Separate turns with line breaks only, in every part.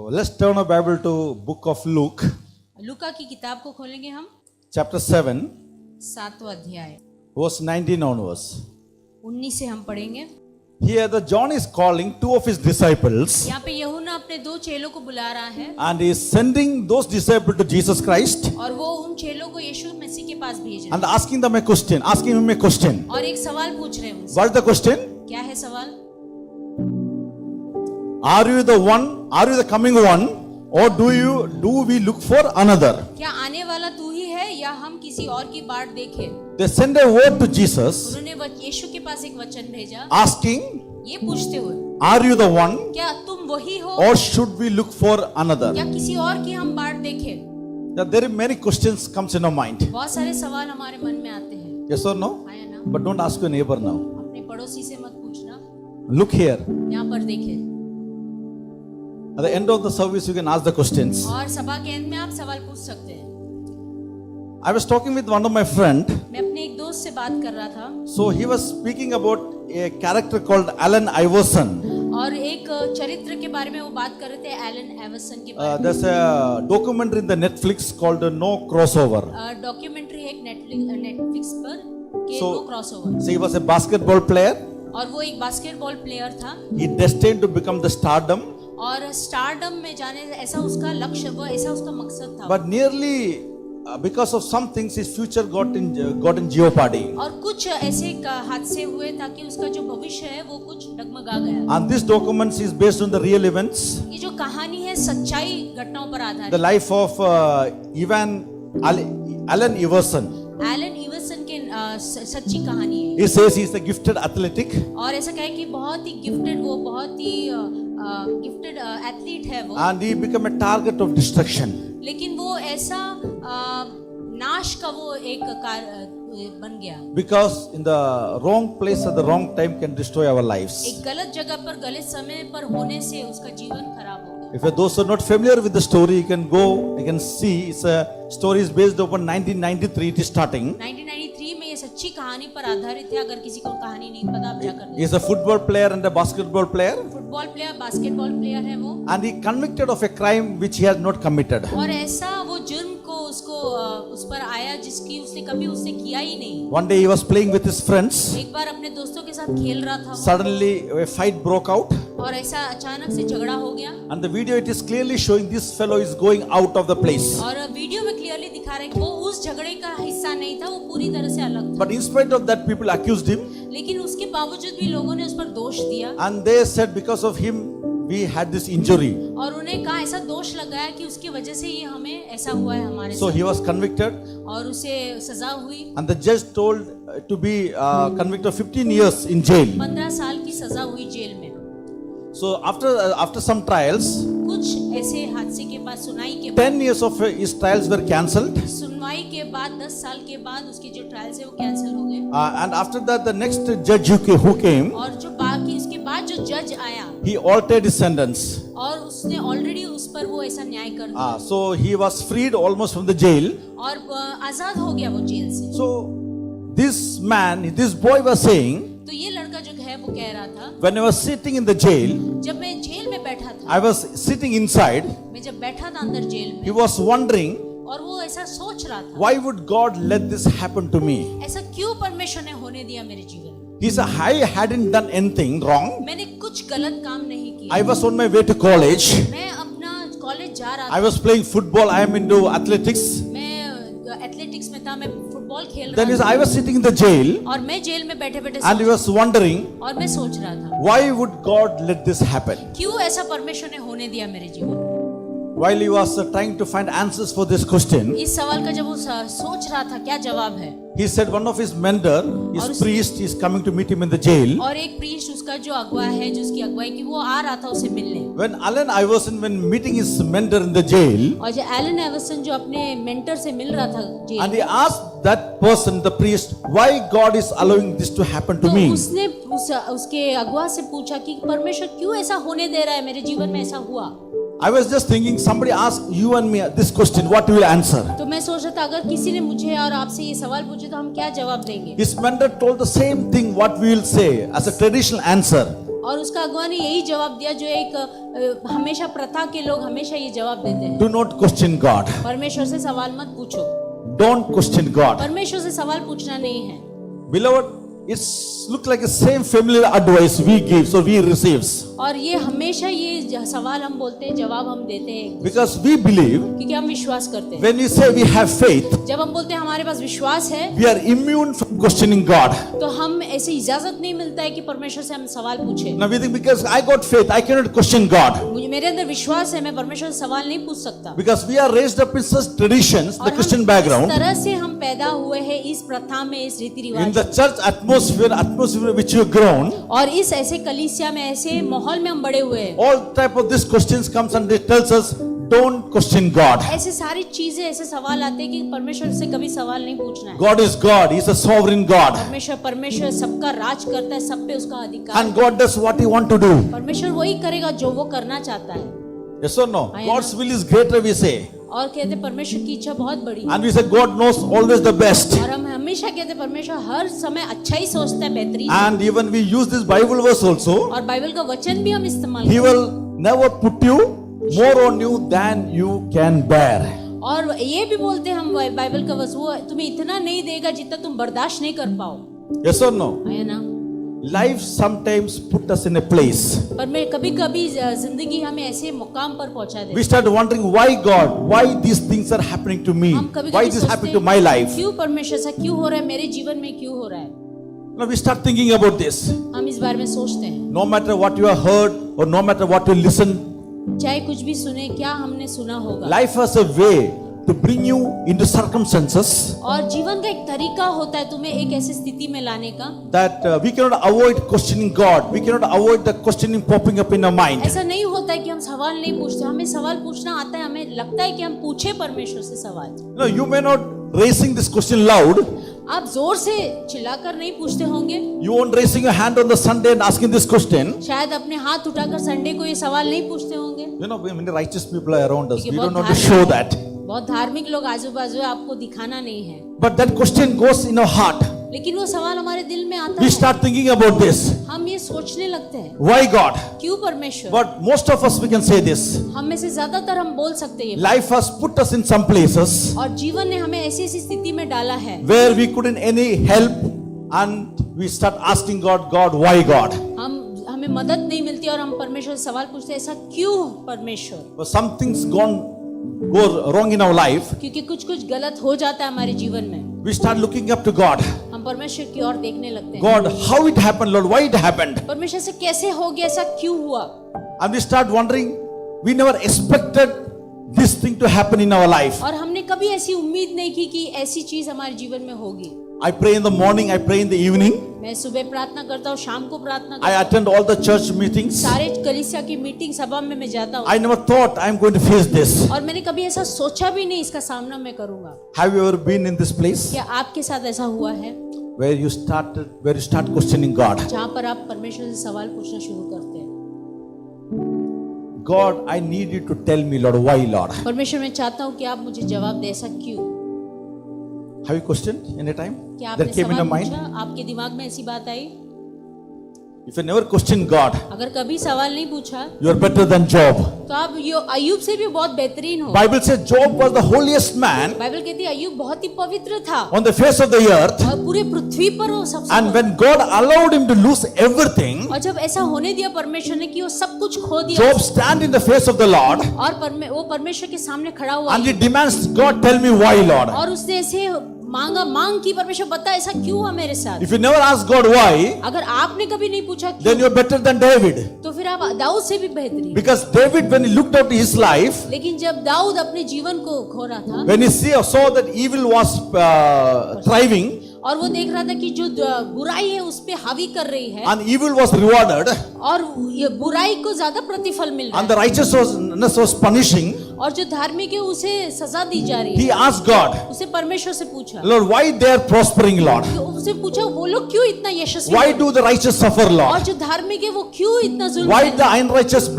let's turn our Bible to book of Luke,
लूका की किताब को खोलेंगे हम
chapter 7,
7वां अध्याय
verse 19 onwards.
19 से हम पढ़ेंगे।
Here the John is calling two of his disciples
यहाँ पे यूहन्ना अपने दो चेलों को बुला रहा है
and he is sending those disciples to Jesus Christ
और वो उन चेलों को यीशु मसीह के पास भेज रहे
and asking him a question.
हैं और एक सवाल पूछ रहे हैं उनसे।
What is the question?
क्या है सवाल?
Are you the one? Are you the coming one? Or do we look for another?
क्या आने वाला तू ही है या हम किसी और की बाट देखें?
They send a word to Jesus
उन्होंने यीशु के पास एक वचन भेजा
asking,
ये पूछते हुए,
are you the one?
क्या तुम वही हो
Or should we look for another?
या किसी और की हम बाट देखें?
Now, there are many questions comes in our mind.
बहुत सारे सवाल हमारे मन में आते हैं।
Yes or no?
हाँ या ना?
But don't ask your neighbor now.
अपने पड़ोसी से मत पूछना।
Look here.
यहाँ पर देखें।
At the end of the service, you can ask the questions.
और सभा के अंत में आप सवाल पूछ सकते हैं।
I was talking with one of my friend.
मैं अपने एक दोस्त से बात कर रहा था
So he was speaking about a character called Allen Iverson.
और एक चरित्र के बारे में वो बात कर रहे थे, एलन एवर्सन के बारे
There's a documentary in the Netflix called No Crossover.
में। डॉक्यूमेंट्री है एक नेटफ्लिक्स पर के
So-
no crossover.
So he was a basketball player.
और वो एक बास्केटबॉल प्लेयर था
He destined to become the stardom.
और स्टारडम में जाने ऐसा उसका लक्ष्य, वो ऐसा उसका मकसद था।
But nearly because of some things, his future got in jeopardy.
और कुछ ऐसे हादसे हुए ताकि उसका जो भविष्य है वो कुछ डगमगा गया।
And this document is based on the real events.
ये जो कहानी है सच्चाई घटनाओं पर
The
आधारित।
life of Allen Iverson.
Allen Iverson के सच्ची कहानी है।
He says he is a gifted athletic.
और ऐसा कहे कि बहुत ही गिफ्टेड, वो बहुत ही गिफ्टेड एथलीट है वो,
And he became a target of destruction.
लेकिन वो ऐसा नाश का वो एक बन गया।
Because in the wrong place at the wrong time can destroy our lives.
एक गलत जगह पर गलत समय पर होने से उसका जीवन खराब हो गया।
If those who are not familiar with the story, you can go, you can see it's a story is based upon 1993. It is starting.
1993 में ये सच्ची कहानी पर आधारित है। अगर किसी को कहानी नहीं पता आप जाकर
He is a football player and a basketball player.
Football player, basketball player है वो।
And he convicted of a crime which he has not committed.
और ऐसा वो जुर्म को उसको उस पर आया जिसकी उसने कभी उसने किया ही नहीं।
One day he was playing with his friends.
एक बार अपने दोस्तों के साथ खेल रहा था वो,
Suddenly a fight broke out.
और ऐसा अचानक से झगड़ा हो गया।
And the video it is clearly showing this fellow is going out of the place.
और वीडियो में क्लियरली दिखा रहे हैं कि वो उस झगड़े का हिस्सा नहीं था, वो पूरी तरह से अलग था।
But in spite of that, people accused him.
लेकिन उसके बावजूद भी लोगों ने उस पर दोष दिया
And they said because of him we had this injury.
और उन्हें कहा, ऐसा दोष लगाया कि उसकी वजह से ये हमें ऐसा हुआ है हमारे
So he
साथ।
was convicted.
और उसे सजा हुई,
And the judge told to be convicted of 15 years in jail.
15 साल की सजा हुई जेल में।
So after some trials,
कुछ ऐसे हादसे के बाद, सुनाई के बाद,
10 years of his trials were cancelled.
सुनवाई के बाद 10 साल के बाद उसके जो ट्रायल्स है वो कैंसिल हो गए।
And after that, the next judge who came,
और जो बाकी उसके बाद जो जज आया
he altered his sentence.
और उसने ऑलरेडी उस पर वो ऐसा न्याय कर दिया
So he was freed almost from the jail.
और आजाद हो गया वो जेल से।
So this boy was saying,
तो ये लड़का जो है वो कह रहा था,
when I was sitting in the jail,
जब मैं जेल में बैठा था,
I was sitting inside.
मैं जब बैठा था अंदर जेल
He
में,
was wondering,
और वो ऐसा सोच रहा था,
why would God let this happen to me?
ऐसा क्यों परमेश्वर ने होने दिया मेरे जीवन में?
He said, I hadn't done anything wrong.
मैंने कुछ गलत काम नहीं किया।
I was on my way to college.
मैं अपना कॉलेज जा रहा
I
था,
was playing football. I am into athletics.
मैं एथलेटिक्स में था, मैं फुटबॉल खेल
Then
रहा था
I was sitting in the jail
और मैं जेल में बैठे बैठे
and he was wondering,
और मैं सोच रहा था,
why would God let this happen?
क्यों ऐसा परमेश्वर ने होने दिया मेरे जीवन में?
While he was trying to find answers for this question,
इस सवाल का जब वो सोच रहा था क्या जवाब है,
he said one of his mentor, his
और
priest, is coming to meet him in the jail.
और एक प्रीस्ट उसका जो अगुवा है, जो उसकी अगुवाई की, वो आ रहा था उसे मिलने।
When Allen Iverson, when meeting his mentor in the jail,
और जो एलन एवर्सन जो अपने मेंटर से मिल रहा था जेल
and he
में,
asked that person, the priest, why God is allowing this to happen to
तो
me?
उसने उसके अगुवा से पूछा कि परमेश्वर क्यों ऐसा होने दे रहा है, मेरे जीवन में ऐसा हुआ।
I was just thinking, somebody asked you and me this question, what will you answer?
तो मैं सोच रहा था अगर किसी ने मुझे और आपसे ये सवाल पूछे तो हम क्या जवाब देंगे।
His mentor told the same thing what we will say as a traditional answer.
और उसका अगुआ ने यही जवाब दिया जो एक हमेशा प्रथा के लोग हमेशा ये जवाब देते हैं,
Do not question God.
परमेश्वर से सवाल मत पूछो।
Don't question God.
परमेश्वर से सवाल पूछना नहीं है।
Beloved, it's look like the same familiar advice we give, so we receives.
और ये हमेशा ये सवाल हम बोलते हैं, जवाब हम देते हैं,
Because we believe,
क्योंकि हम विश्वास करते हैं।
when we say we have faith,
जब हम बोलते हैं हमारे पास विश्वास है,
we are immune from questioning God.
तो हम ऐसे इजाजत नहीं मिलता है कि परमेश्वर से हम सवाल पूछे।
Now we think because I got faith, I cannot question God.
मुझे मेरे अंदर विश्वास है, मैं परमेश्वर से सवाल नहीं पूछ सकता।
Because we are raised up in such traditions, the
और
Christian
हम
background,
इस तरह से हम पैदा हुए हैं इस प्रथा में, इस रीति
in
रिवाज
the church atmosphere which you have grown,
और इस ऐसे कलीसिया में, ऐसे माहौल में हम बड़े हुए हैं।
all type of these questions comes and it tells us, don't question God.
ऐसे सारी चीजें, ऐसे सवाल आते हैं कि परमेश्वर से कभी सवाल नहीं पूछना है।
God is God, He is a sovereign God.
परमेश्वर सबका राज करता है, सब पे उसका अधिकार
And
है।
God does what He want to do.
परमेश्वर वही करेगा जो वो करना चाहता है।
Yes or no?
I
God's
know.
will is greater, we say.
और कहते हैं परमेश्वर की इच्छा बहुत बड़ी है।
And we say God knows always the best.
और हम हमेशा कहते हैं परमेश्वर हर समय अच्छा ही सोचता है, बेहतरीन।
And even we use this Bible verse also,
और बाइबल का वचन भी हम इस्तेमाल
He
करते
will never put you more on you than you can bear.
हैं। और ये भी बोलते हैं हम बाइबल का वचन, वो तुम्हें इतना नहीं देगा जितना तुम बर्दाश्त नहीं कर पाओ,
Yes or no?
है ना।
Life sometimes put us in a place.
पर मैं कभी कभी जिंदगी हमें ऐसे मुकाम पर पहुंचा देती
We
है।
start wondering why God, why these things are happening to me,
हम कभी
why
कभी
this
सोचते
happening to
हैं,
my life.
क्यों परमेश्वर ऐसा क्यों हो रहा है, मेरे जीवन में क्यों हो रहा है।
Now we start thinking about this.
हम इस बारे में सोचते हैं,
No matter what you have heard or no matter what you listen,
चाहे कुछ भी सुने, क्या हमने सुना होगा।
life has a way to bring you into circumstances
और जीवन का एक तरीका होता है तुम्हें एक ऐसी स्थिति में लाने का,
that we cannot avoid questioning God. We cannot avoid the questioning popping up in our mind.
ऐसा नहीं होता है कि हम सवाल नहीं पूछते, हमें सवाल पूछना आता है, हमें लगता है कि हम पूछे परमेश्वर से सवाल।
No, you may not raising this question loud.
आप जोर से चिल्लाकर नहीं पूछते होंगे,
You won't raising your hand on the Sunday and asking this question.
शायद अपने हाथ उठाकर संडे को ये सवाल नहीं पूछते होंगे।
You know, many righteous people are around us.
क्योंकि
We don't
बहुत
want to
धार्मिक-
show that.
बहुत धार्मिक लोग आजू बाजू है, आपको दिखाना नहीं है,
But that question goes in our heart.
लेकिन वो सवाल हमारे दिल में आता
We
है।
start thinking about this.
हम ये सोचने लगते हैं,
Why God?
क्यों परमेश्वर।
But most of us we can say this.
हम में से ज्यादातर हम बोल सकते हैं ये,
Life has put us in some places
और जीवन ने हमें ऐसी ऐसी स्थिति में डाला है,
where we couldn't any help and we start asking God, God, why God?
हमें मदद नहीं मिलती और हम परमेश्वर से सवाल पूछते हैं, ऐसा क्यों परमेश्वर।
But something's go wrong in our life.
क्योंकि कुछ गलत हो जाता है हमारे जीवन में,
We start looking up to God.
हम परमेश्वर की ओर देखने लगते हैं,
God, how it happened, Lord, why it happened?
परमेश्वर से कैसे हो गया, ऐसा क्यों हुआ।
And we start wondering, we never expected this thing to happen in our life.
और हमने कभी ऐसी उम्मीद नहीं की कि ऐसी चीज हमारे जीवन में होगी।
I pray in the morning, I pray in the evening.
मैं सुबह प्रार्थना करता हूँ, शाम को प्रार्थना
I
करता हूँ,
attend all the church meetings.
सारे कलीसिया की मीटिंग सभा में मैं जाता हूँ,
I never thought I'm going to face this.
और मैंने कभी ऐसा सोचा भी नहीं इसका सामना मैं करूंगा।
Have you ever been in this place
क्या आपके साथ ऐसा हुआ है
where you start questioning God?
जहाँ पर आप परमेश्वर से सवाल पूछना शुरू करते हैं,
God, I need you to tell me, Lord, why, Lord?
परमेश्वर मैं चाहता हूँ कि आप मुझे जवाब दे, ऐसा क्यों।
Have you questioned any time?
क्या आपने
That came in
सवाल
your mind?
पूछा, आपके दिमाग में ऐसी बात आई।
If you never question God,
अगर कभी सवाल नहीं पूछा
you are better than Job.
तो आप यो अय्यूब से भी बहुत बेहतरीन हो।
Bible says Job was the holiest man
Bible कहती है अय्यूब बहुत ही पवित्र था
on the face of the earth.
और पूरे पृथ्वी पर वो सबसे
And when God allowed him to lose everything,
और जब ऐसा होने दिया परमेश्वर ने कि वो सब कुछ खो दिया,
Job stand in the face of the Lord
और वो परमेश्वर के सामने खड़ा हुआ
and he demands, God, tell me why, Lord.
और उसने ऐसे मांग की, परमेश्वर बता ऐसा क्यों हुआ मेरे साथ।
If you never ask God why,
अगर आपने कभी नहीं पूछा
then
क्यों,
you are better than David.
तो फिर आप दाऊद से भी बेहतरीन।
Because David, when he looked at his life,
लेकिन जब दाऊद अपने जीवन को खो रहा था,
when he saw that evil was thriving
और वो देख रहा था कि जो बुराई है उस पे हावी कर रही है,
and evil was rewarded
और ये बुराई को ज्यादा प्रतिफल मिल रहा
and the righteousness was punishing,
है और जो धार्मिक है उसे सजा दी जा रही
He
है।
asked God,
उसे परमेश्वर से पूछा,
Lord, why they are prospering, Lord?
तो उसे पूछा वो लोग क्यों इतना यशस्वी
Why
हैं?
do the righteous suffer,
और
Lord?
जो धार्मिक है वो क्यों इतना जुल्म
Why
कर
the unrighteous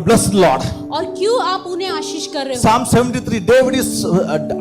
blessed, Lord?
और क्यों आप उन्हें आशीष कर रहे हो?
Psalm 73, David is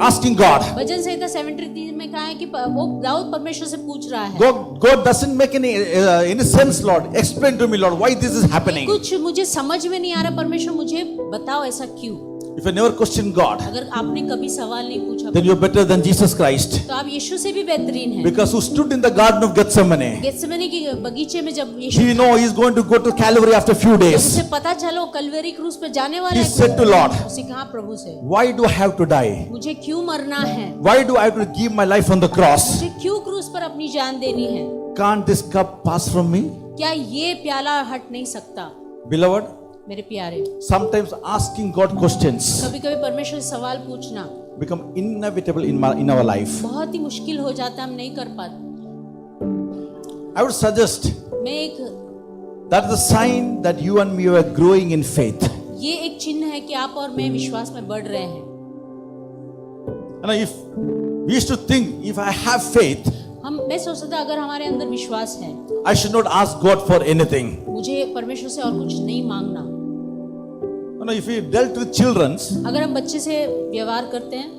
asking God.
भजन संहिता 73 में कहा है कि वो दाऊद परमेश्वर से पूछ रहा है,
God doesn't make any sense, Lord. Explain to me, Lord, why this is happening.
कुछ मुझे समझ में नहीं आ रहा, परमेश्वर मुझे बताओ ऐसा क्यों?
If you never question God,
अगर आपने कभी सवाल नहीं पूछा
then you're better than Jesus Christ.
तो आप यीशु से भी बेहतरीन हैं।
Because who stood in the garden of Gethsemane,
Gethsemane के बगीचे में जब यीशु
he know he's going to go to Calvary after a few days.
उसे पता चला वो कलवरी क्रूस पे जाने वाला
He
है,
said to Lord,
उसे कहा प्रभु से,
why do I have to die?
मुझे क्यों मरना है?
Why do I have to give my life on the cross?
मुझे क्यों क्रूस पर अपनी जान देनी है?
Can't this cup pass from me?
क्या ये प्याला हट नहीं सकता?
Beloved,
मेरे प्यारे,
sometimes asking God questions
कभी कभी परमेश्वर से सवाल पूछना
become inevitable in our life.
बहुत ही मुश्किल हो जाता है, हम नहीं कर पाते।
I would suggest
मैं एक
that the sign that you and me are growing in faith.
ये एक चिन्ह है कि आप और मैं विश्वास में बढ़ रहे हैं।
You know, if we used to think, if I have faith,
मैं सोचता था अगर हमारे अंदर विश्वास है,
I should not ask God for anything.
मुझे परमेश्वर से और कुछ नहीं मांगना।
You know, if we dealt with children,
अगर हम बच्चे से व्यवहार करते हैं,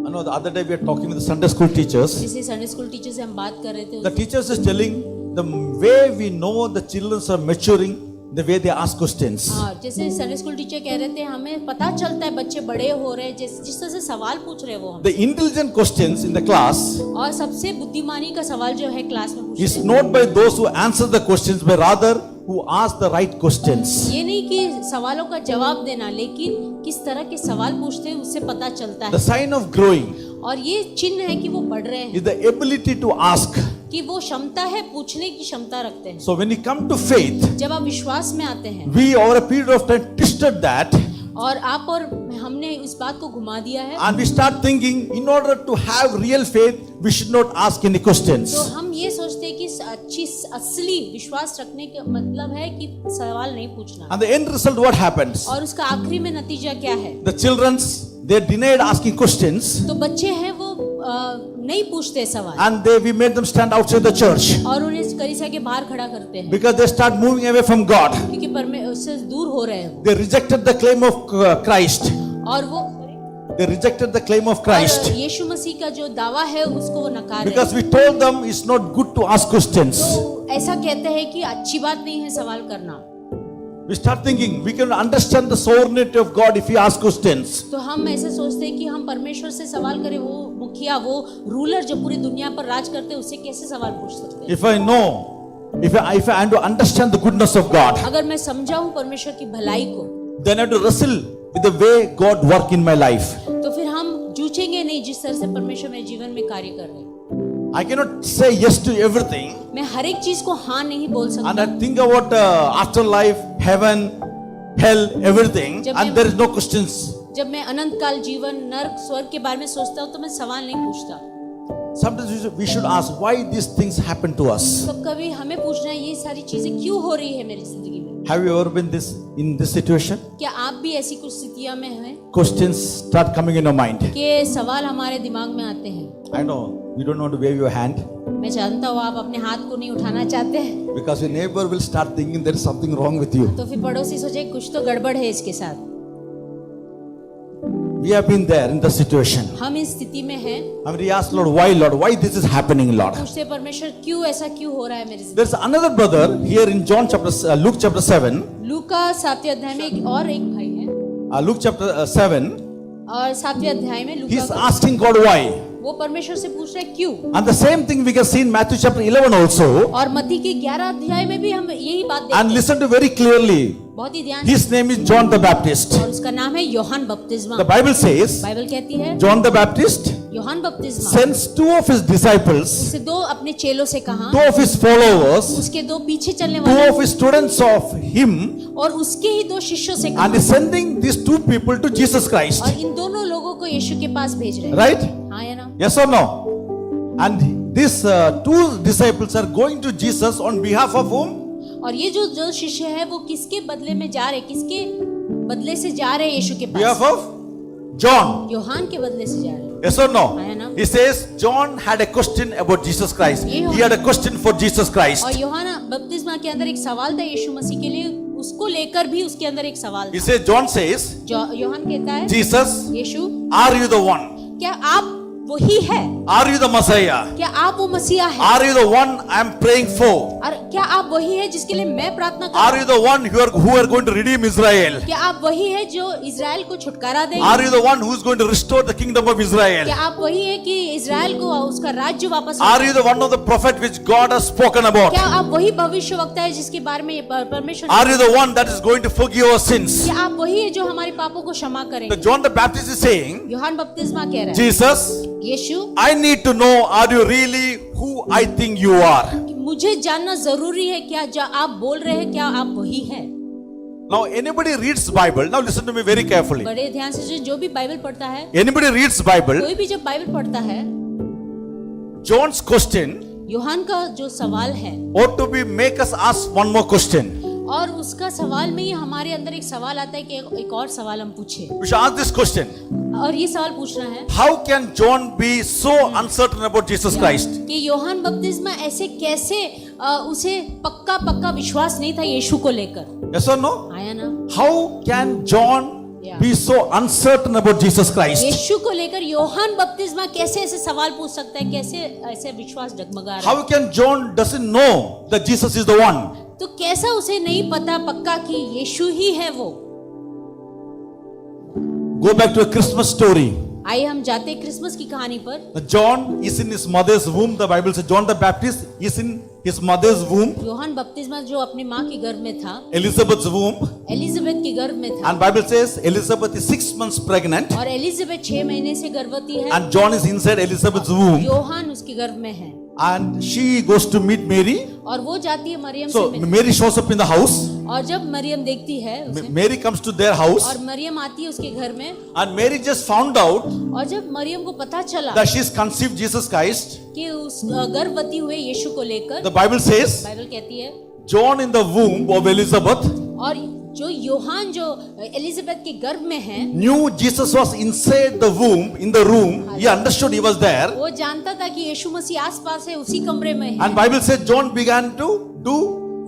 I know the other day we were talking with the Sunday school teachers.
जैसे संडे स्कूल टीचर से हम बात कर रहे थे,
The teachers is telling the way we know the children are maturing, the way they ask questions.
हाँ, जैसे Sunday school teacher कह रहे थे हमें पता चलता है बच्चे बड़े हो रहे हैं, जिस तरह से सवाल पूछ रहे हैं वो हम।
The intelligent questions in the class
और सबसे बुद्धिमानी का सवाल जो है क्लास में पूछते
is
हैं,
not by those who answer the questions, but rather who ask the right questions.
ये नहीं कि सवालों का जवाब देना, लेकिन किस तरह के सवाल पूछते हैं उससे पता चलता
The
है।
sign of growing
और ये चिन्ह है कि वो बढ़ रहे हैं,
is the ability to ask.
कि वो क्षमता है, पूछने की क्षमता रखते हैं।
So when we come to faith,
जब आप विश्वास में आते हैं
we over a period of time twisted that
और आप और हमने इस बात को घुमा दिया है,
and we start thinking in order to have real faith we should not ask any questions.
तो हम ये सोचते हैं कि अच्छी असली विश्वास रखने का मतलब है कि सवाल नहीं पूछना।
And the end result what happens?
और उसका आखिरी में नतीजा क्या है?
The children's they denied asking questions
तो बच्चे हैं वो नहीं पूछते सवाल
and we made them stand outside the church
और उन्हें कलीसिया के बाहर खड़ा करते हैं,
because they start moving away from God.
क्योंकि उससे दूर हो रहे हैं
They rejected the claim of Christ.
और वो
They rejected the claim of Christ
और यीशु मसीह का जो दावा है उसको वो नकार रहे
because
हैं।
we told them it's not good to ask questions.
तो ऐसा कहते हैं कि अच्छी बात नहीं है सवाल करना।
We start thinking we can understand the sovereignty of God if we ask questions.
तो हम ऐसे सोचते हैं कि हम परमेश्वर से सवाल करें, वो मुखिया, वो रूलर जो पूरी दुनिया पर राज करते हैं, उससे कैसे सवाल पूछ सकते हैं?
If I know, if I am to understand the goodness of God,
अगर मैं समझाऊं परमेश्वर की भलाई को,
then I have to wrestle with the way God work in my life.
तो फिर हम जूझेंगे नहीं जिस तरह से परमेश्वर मेरे जीवन में कार्य कर रहे हैं।
I cannot say yes to everything
मैं हर एक चीज को हाँ नहीं बोल
and
सकता।
I think about afterlife, heaven, hell, everything,
जब
and
मैं-
there is no questions.
जब मैं अनंत काल जीवन, नर्क, स्वर्ग के बारे में सोचता हूँ तो मैं सवाल नहीं पूछता।
Sometimes we should ask why these things happen to us.
तो कभी हमें पूछना है ये सारी चीजें क्यों हो रही है मेरी जिंदगी में?
Have you ever been in this situation?
क्या आप भी ऐसी कुछ स्थितियों में हैं
Questions start coming in your mind.
कि सवाल हमारे दिमाग में आते हैं?
I know you don't want to wave your hand
मैं जानता हूँ आप अपने हाथ को नहीं उठाना चाहते हैं,
because your neighbor will start thinking there is something wrong with you.
तो फिर पड़ोसी सोचे कुछ तो गड़बड़ है इसके साथ।
We have been there in the situation.
हम इस स्थिति में हैं,
And we ask Lord, why this is happening, Lord?
पूछते परमेश्वर क्यों ऐसा क्यों हो रहा है मेरी जिंदगी?
There's another brother here in Luke chapter 7.
लूका 7वें अध्याय में और एक भाई है
Luke chapter 7.
और 7वें अध्याय में
He's
Luka
asking God why.
वो परमेश्वर से पूछ रहे क्यों।
And the same thing we can see in Matthew chapter 11 also.
और मत्ती के 11 अध्याय में भी हम यही बात देखते
And
हैं।
listen to very clearly.
बहुत ही ध्यान से,
His name is John the Baptist.
और उसका नाम है यूहन्ना बपतिस्मा।
The Bible says
बाइबल कहती है
John the Baptist
यूहन्ना बपतिस्मा
sends two of his disciples,
उससे दो अपने चेलों से कहा,
two of his followers,
उसके दो पीछे चलने
two
वाले
of his students of him,
और उसके ही दो शिष्यों से
and
कहा,
is sending these two people to Jesus Christ.
और इन दोनों लोगों को यीशु के पास भेज रहे हैं।
Right?
हाँ या ना?
Yes or no? And these two disciples are going to Jesus on behalf of whom?
और ये जो शिष्य है वो किसके बदले में जा रहे, किसके बदले से जा रहे हैं यीशु के
behalf
पास,
of John.
यूहान के बदले से जा रहे हैं।
Yes or no?
है ना?
He says John had a question about Jesus Christ.
ये
He had a question for Jesus Christ.
और यूहाना बपतिस्मा के अंदर एक सवाल था यीशु मसीह के लिए, उसको लेकर भी उसके अंदर एक सवाल
He
था।
says, John says,
यूहान कहता है,
Jesus,
Yeshu
are you the one?
क्या आप वही है?
Are you the Messiah?
क्या आप वो मसीहा है?
Are you the one I am praying for?
और क्या आप वही है जिसके लिए मैं प्रार्थना कर
Are
रहा
you the one who are going to redeem Israel?
हूँ? क्या आप वही है जो इजराइल को छुटकारा देंगे?
Are you the one who is going to restore the kingdom of Israel?
क्या आप वही है कि इजराइल को उसका राज्य वापस?
Are you the one of the prophet which God has spoken about?
क्या आप वही भविष्यवक्ता है जिसके बारे में परमेश्वर?
Are you the one that is going to forgive our sins?
क्या आप वही है जो हमारे पापों को क्षमा
The
करेंगे?
John the Baptist is saying,
यूहान बपतिस्मा कह रहा है,
Jesus,
Yeshu,
I need to know, are you really who I think you are?
मुझे जानना जरूरी है, क्या आप बोल रहे हैं, क्या आप वही है?
Now anybody reads Bible, now listen to me very carefully.
बड़े ध्यान से जो भी बाइबल पढ़ता है,
Anybody reads Bible,
कोई भी जब बाइबल पढ़ता है,
John's question
यूहान का जो सवाल है,
ought to be make us ask one more question.
और उसका सवाल में ही हमारे अंदर एक सवाल आता है कि एक और सवाल हम पूछे,
We should ask this question.
और ये सवाल पूछना है
How can John be so uncertain about Jesus Christ?
कि यूहान बपतिस्मा ऐसे कैसे उसे पक्का विश्वास नहीं था यीशु को लेकर?
Yes or no?
आया ना?
How can John be so uncertain about Jesus Christ?
यीशु को लेकर यूहान बपतिस्मा कैसे ऐसे सवाल पूछ सकता है? कैसे ऐसे विश्वास डगमगा रहा है?
How can John doesn't know that Jesus is the one?
तो कैसा उसे नहीं पता पक्का कि यीशु ही है वो?
Go back to a Christmas story.
आइए हम जाते हैं क्रिसमस की कहानी पर।
John is in his mother's womb. The Bible says John the Baptist is in his mother's womb,
यूहान बपतिस्मा जो अपनी माँ के गर्भ में था,
Elizabeth's womb.
एलिजाबेथ के गर्भ में था,
And Bible says Elizabeth is 6 months pregnant,
और एलिजाबेथ 6 महीने से गर्भवती है,
and John is inside Elizabeth's womb,
यूहान उसके गर्भ में है,
and she goes to meet Mary.
और वो जाती है मरियम
So
से मिलने।
Mary shows up in the house.
और जब मरियम देखती है उसे,
Mary comes to their house,
और मरियम आती है उसके घर में,
and Mary just found out
और जब मरियम को पता चला
that she's conceived Jesus Christ.
कि उस गर्भवती हुए यीशु को लेकर,
The Bible says
बाइबल कहती है,
John in the womb of Elizabeth
और जो यूहान जो एलिजाबेथ के गर्भ में है,
knew Jesus was inside the womb, in the room. He understood he was there.
वो जानता था कि यीशु मसीह आसपास है, उसी कमरे में है।
And Bible says John began to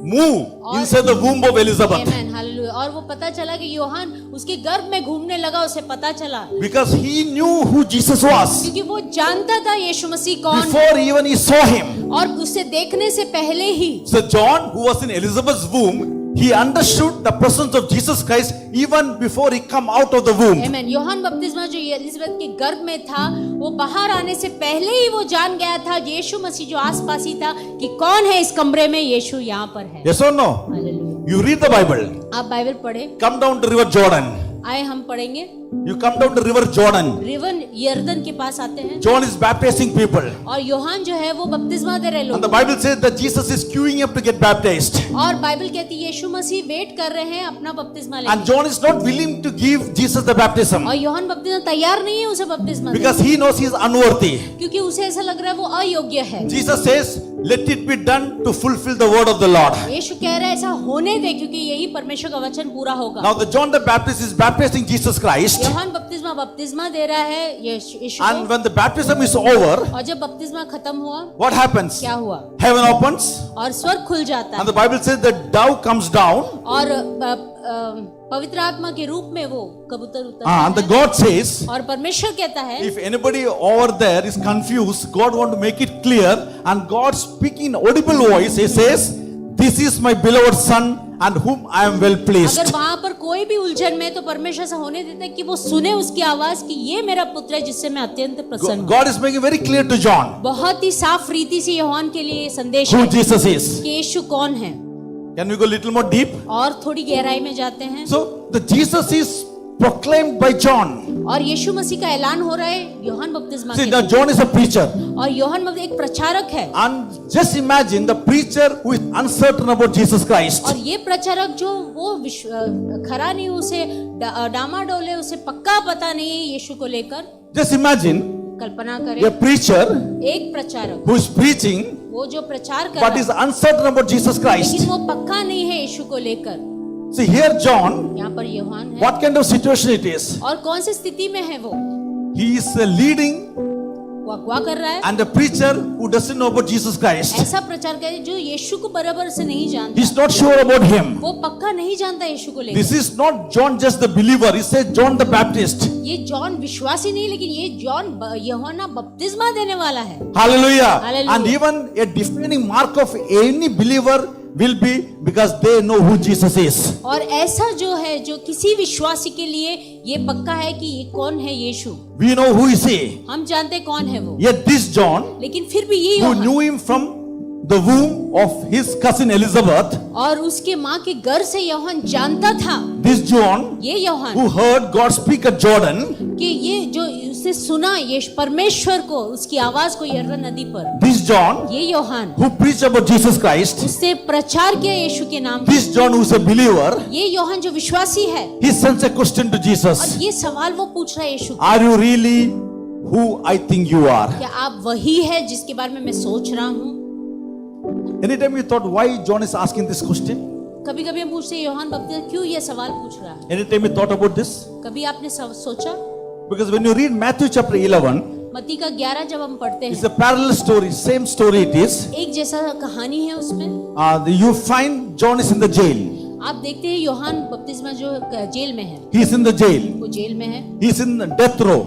move inside the womb of Elizabeth.
Amen, hallelujah। और वो पता चला कि यूहान उसके गर्भ में घूमने लगा, उसे पता चला,
Because he knew who Jesus was
क्योंकि वो जानता था यीशु मसीह कौन है,
before even he saw him.
और उसे देखने से पहले ही।
So John, who was in Elizabeth's womb, he understood the presence of Jesus Christ even before he come out of the womb.
आमेन। यूहान बपतिस्मा जो एलिजाबेथ के गर्भ में था, वो बाहर आने से पहले ही वो जान गया था यीशु मसीह जो आसपास ही था कि कौन है इस कमरे में, यीशु यहाँ पर है।
Yes or no?
Hallelujah.
You read the Bible.
आप बाइबल पढ़े,
Come down to River Jordan.
आए हम पढ़ेंगे।
You come down to River Jordan.
River यर्दन के पास आते हैं,
John is baptizing people.
और यूहान जो है वो बपतिस्मा दे रहे
And
लोग,
the Bible says that Jesus is queuing up to get baptized.
और बाइबल कहती है यीशु मसीह वेट कर रहे हैं अपना बपतिस्मा
And
लेने,
John is not willing to give Jesus the baptism
और यूहान बपतिस्मा तैयार नहीं है उसे बपतिस्मा देने,
because he knows he is unworthy.
क्योंकि उसे ऐसा लग रहा है वो अयोग्य है।
Jesus says, let it be done to fulfill the word of the Lord.
यीशु कह रहा है ऐसा होने दे, क्योंकि यही परमेश्वर का वचन पूरा होगा।
Now the John the Baptist is baptizing Jesus Christ,
यूहान बपतिस्मा दे रहा है यीशु
and
को,
when the baptism is over,
और जब बपतिस्मा खत्म हुआ,
what happens?
क्या हुआ?
Heaven opens,
और स्वर्ग खुल जाता
and
है,
the Bible says the dove comes down,
और पवित्र आत्मा के रूप में वो कबूतर उतरता
and the
है,
God says,
और परमेश्वर कहता है,
if anybody over there is confused, God want to make it clear, and God speaking in audible voice, He says, this is my beloved son, and whom I am well pleased.
अगर वहां पर कोई भी उलझन में, तो परमेश्वर से होने देता है कि वो सुने उसकी आवाज कि ये मेरा पुत्र है जिससे मैं अत्यंत प्रसन्न हूँ।
God is making very clear to John
बहुत ही साफ रीति से यूहान के लिए संदेश
who
है
Jesus is.
कि यीशु कौन है।
Can we go a little more deep?
और थोड़ी गहराई में जाते हैं,
So the Jesus is proclaimed by John.
और यीशु मसीह का ऐलान हो रहा है यूहान बपतिस्मा
See,
के
now
द्वारा।
John is a preacher,
और यूहान एक प्रचारक है,
and just imagine the preacher who is uncertain about Jesus Christ.
और ये प्रचारक जो वो खरा नहीं, उसे डामाडोल है, उसे पक्का पता नहीं है यीशु को लेकर।
Just imagine
कल्पना
a
करें,
preacher
एक प्रचारक
who is preaching
वो जो प्रचार कर
but
रहा
is
है,
uncertain about Jesus Christ.
लेकिन वो पक्का नहीं है यीशु को लेकर।
See here John,
यहाँ पर यूहन्ना है,
what kind of situation it is?
और कौन सी स्थिति में है वो
He is leading
वो अगवा कर रहा है,
and a preacher who doesn't know about Jesus Christ.
ऐसा प्रचार करे जो यीशु को बराबर से नहीं जानता,
He's not sure about him.
वो पक्का नहीं जानता यीशु को
This
लेकर।
is not John just the believer. He says John the Baptist.
ये जॉन विश्वासी नहीं, लेकिन ये जॉन यूहन्ना बपतिस्मा देने वाला है।
Hallelujah.
Hallelujah.
And even a defining mark of any believer will be because they know who Jesus is.
और ऐसा जो है, जो किसी विश्वासी के लिए ये पक्का है कि ये कौन है यीशु,
We know who is he.
हम जानते हैं कौन है वो,
Yet this John,
लेकिन फिर भी ये
who
यूहन्ना
knew him from the womb of his cousin Elizabeth,
और उसके माँ के घर से यूहन्ना जानता था,
this John
ये यूहन्ना
who heard God speak at Jordan,
कि ये जो उसने सुना ये परमेश्वर को, उसकी आवाज को यर्दन नदी पर,
this John
ये यूहन्ना
who preached about Jesus Christ,
उसने प्रचार किया यीशु के नाम पे,
this John who is a believer,
ये यूहन्ना जो विश्वासी है,
he sends a question to
और
Jesus.
ये सवाल वो पूछ रहा है यीशु को,
Are you really who I think you are?
क्या आप वही है जिसके बारे में मैं सोच रहा हूँ?
Anytime you thought why John is asking this question?
कभी कभी हम पूछते हैं यूहन्ना बपतिस्मा क्यों ये सवाल पूछ रहा है?
Anytime you thought about this?
कभी आपने सोचा?
Because when you read Matthew chapter 11,
मत्ती का 11 जब हम पढ़ते
it's
हैं,
a parallel story, same story it is.
एक जैसा कहानी है उसमें,
You find John is in the jail.
आप देखते हैं यूहन्ना बपतिस्मा जो जेल में है,
He is in the jail.
वो जेल में है
He is in the death row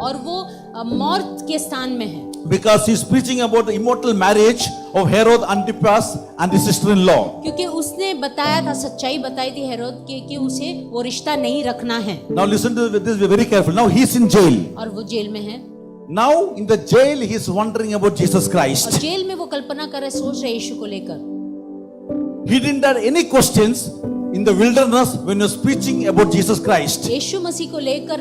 और वो मौत के स्थान में है,
because he is preaching about the immortal marriage of Herod Antipas and his sister-in-law.
क्योंकि उसने बताया था, सच्चाई बताई थी हेरोद के कि उसे वो रिश्ता नहीं रखना है,
Now listen to this very careful. Now he is in jail.
और वो जेल में है,
Now in the jail he is wondering about Jesus
और
Christ.
जेल में वो कल्पना कर रहे, सोच रहे यीशु को लेकर।
He didn't have any questions in the wilderness when he was preaching about Jesus Christ.
यीशु मसीह को लेकर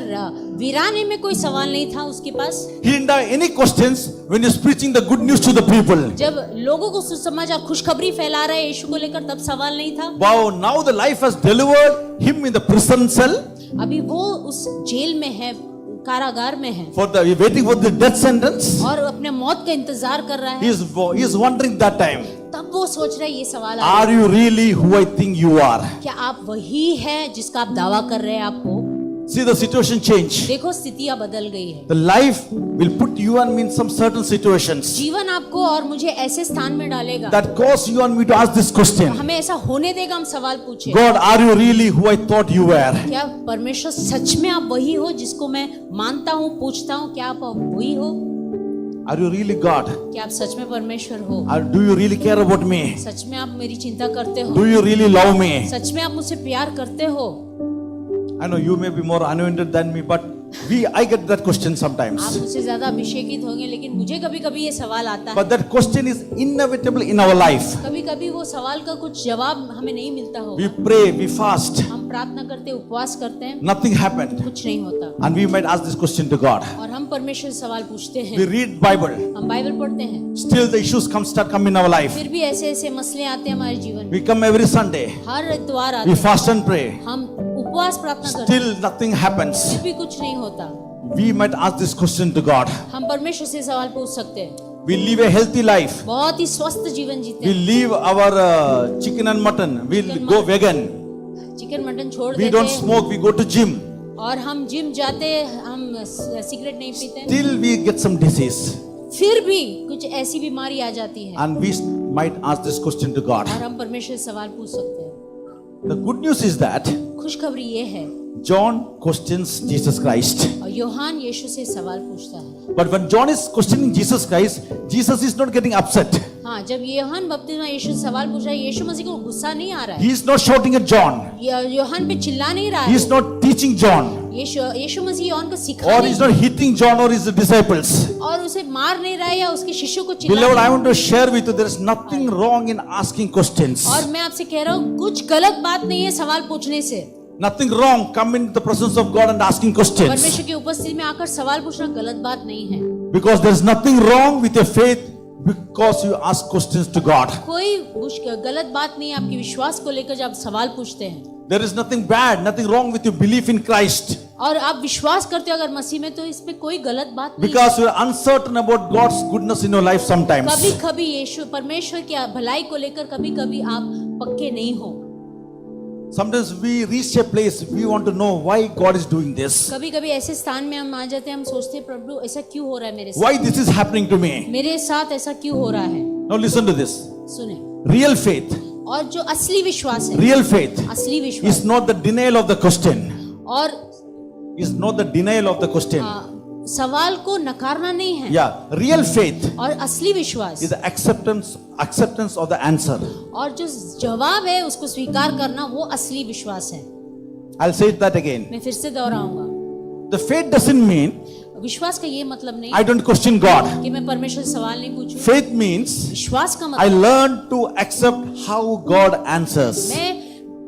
वीराने में कोई सवाल नहीं था उसके पास,
He didn't have any questions when he was preaching the good news to the people.
जब लोगों को सुसमाचार खुशखबरी फैला रहा है यीशु को लेकर, तब सवाल नहीं था।
Wow, now the life has delivered him in the prison cell
अभी वो उस जेल में है, कारागार में है,
for the waiting for the death sentence.
और अपने मौत का इंतजार कर रहा
He
है,
is wondering that time,
तब वो सोच रहा है ये सवाल आ रहा
are you really who I think you are?
है, क्या आप वही है जिसका आप दावा कर रहे हैं आपको?
See the situation change.
देखो स्थितियां बदल गई है,
The life will put you and me in some certain situations
जीवन आपको और मुझे ऐसे स्थान में डालेगा,
that cause you and me to ask this question.
हमें ऐसा होने देगा, हम सवाल पूछे,
God, are you really who I thought you were?
क्या परमेश्वर सच में आप वही हो जिसको मैं मानता हूँ, पूछता हूँ, क्या आप वही हो?
Are you really God?
क्या आप सच में परमेश्वर हो?
Or do you really care about me?
सच में आप मेरी चिंता करते हो?
Do you really love me?
सच में आप मुझसे प्यार करते हो?
I know you may be more anointed than me, but I get that question
आप
sometimes.
मुझसे ज्यादा अभिषेकित होंगे, लेकिन मुझे कभी कभी ये सवाल आता है,
But that question is inevitable in our life.
कभी कभी वो सवाल का कुछ जवाब हमें नहीं मिलता हो।
We pray, we fast,
हम प्रार्थना करते, उपवास करते हैं,
nothing happened.
कुछ नहीं होता,
And we might ask this question to God.
और हम परमेश्वर से सवाल पूछते
We
हैं,
read Bible,
हम बाइबल पढ़ते हैं,
still the issues start coming in our life.
फिर भी ऐसे ऐसे मसले आते हैं हमारे जीवन में,
We come every Sunday,
हर इतवार आते
we
हैं,
fast and pray,
हम उपवास प्रार्थना करते हैं,
still nothing happens.
फिर भी कुछ नहीं होता।
We might ask this question to God.
हम परमेश्वर से सवाल पूछ सकते हैं,
We live a healthy life.
बहुत ही स्वस्थ जीवन जीते
We
हैं,
leave our chicken and mutton. We go vegan.
Chicken mutton छोड़
We
देते
don't
हैं,
smoke. We go to gym.
और हम जिम जाते हैं, हम सिगरेट नहीं पीते,
Till we get some disease.
फिर भी कुछ ऐसी बीमारी आ जाती है,
And we might ask this question to God.
और हम परमेश्वर से सवाल पूछ सकते हैं।
The good news is that
खुशखबरी ये है,
John questions Jesus Christ.
और यूहन्ना यीशु से सवाल पूछता है,
But when John is questioning Jesus Christ, Jesus is not getting upset.
हाँ, जब यूहन्ना बपतिस्मा यीशु से सवाल पूछ रहा है, यीशु मसीह को गुस्सा नहीं आ रहा है,
He is not shouting at John.
यूहन्ना पे चिल्ला नहीं रहा
He is
है,
not teaching John.
यीशु मसीह यूहन्ना को सिखा
Or he
नहीं,
is not hitting John or his disciples.
और उसे मार नहीं रहा है या उसके शिष्यों को चिल्ला
Beloved, I
नहीं,
want to share with you there is nothing wrong in asking questions.
और मैं आपसे कह रहा हूँ कुछ गलत बात नहीं है सवाल पूछने से,
Nothing wrong. Come into the presence of God and asking questions.
परमेश्वर की उपस्थिति में आकर सवाल पूछना गलत बात नहीं है,
Because there is nothing wrong with your faith because you ask questions to God.
कोई गलत बात नहीं है आपके विश्वास को लेकर जब आप सवाल पूछते हैं,
There is nothing bad, nothing wrong with your belief in Christ.
और आप विश्वास करते हो अगर मसीह में, तो इसमें कोई गलत बात नहीं है।
Because you are uncertain about God's goodness in your life sometimes.
कभी कभी यीशु परमेश्वर की भलाई को लेकर कभी कभी आप पक्के नहीं हो।
Sometimes we reach a place, we want to know why God is doing this.
कभी कभी ऐसे स्थान में हम आ जाते हैं, हम सोचते हैं प्रभु ऐसा क्यों हो रहा है मेरे
Why
साथ,
this is happening to me?
मेरे साथ ऐसा क्यों हो रहा है।
Now listen to this.
सुने,
Real faith,
और जो असली विश्वास है,
real faith
असली विश्वास
is not the denial of the question.
और
Is not the denial of the question.
सवाल को नकारना नहीं है,
Yeah, real faith
और असली विश्वास
is the acceptance of the answer.
और जो जवाब है उसको स्वीकार करना, वो असली विश्वास है।
I'll say that again.
मैं फिर से दोहराऊंगा,
The faith doesn't mean
विश्वास का ये मतलब नहीं
I don't question God.
कि मैं परमेश्वर से सवाल नहीं पूछूं।
Faith means
विश्वास का
I
मतलब
learn to accept how God answers.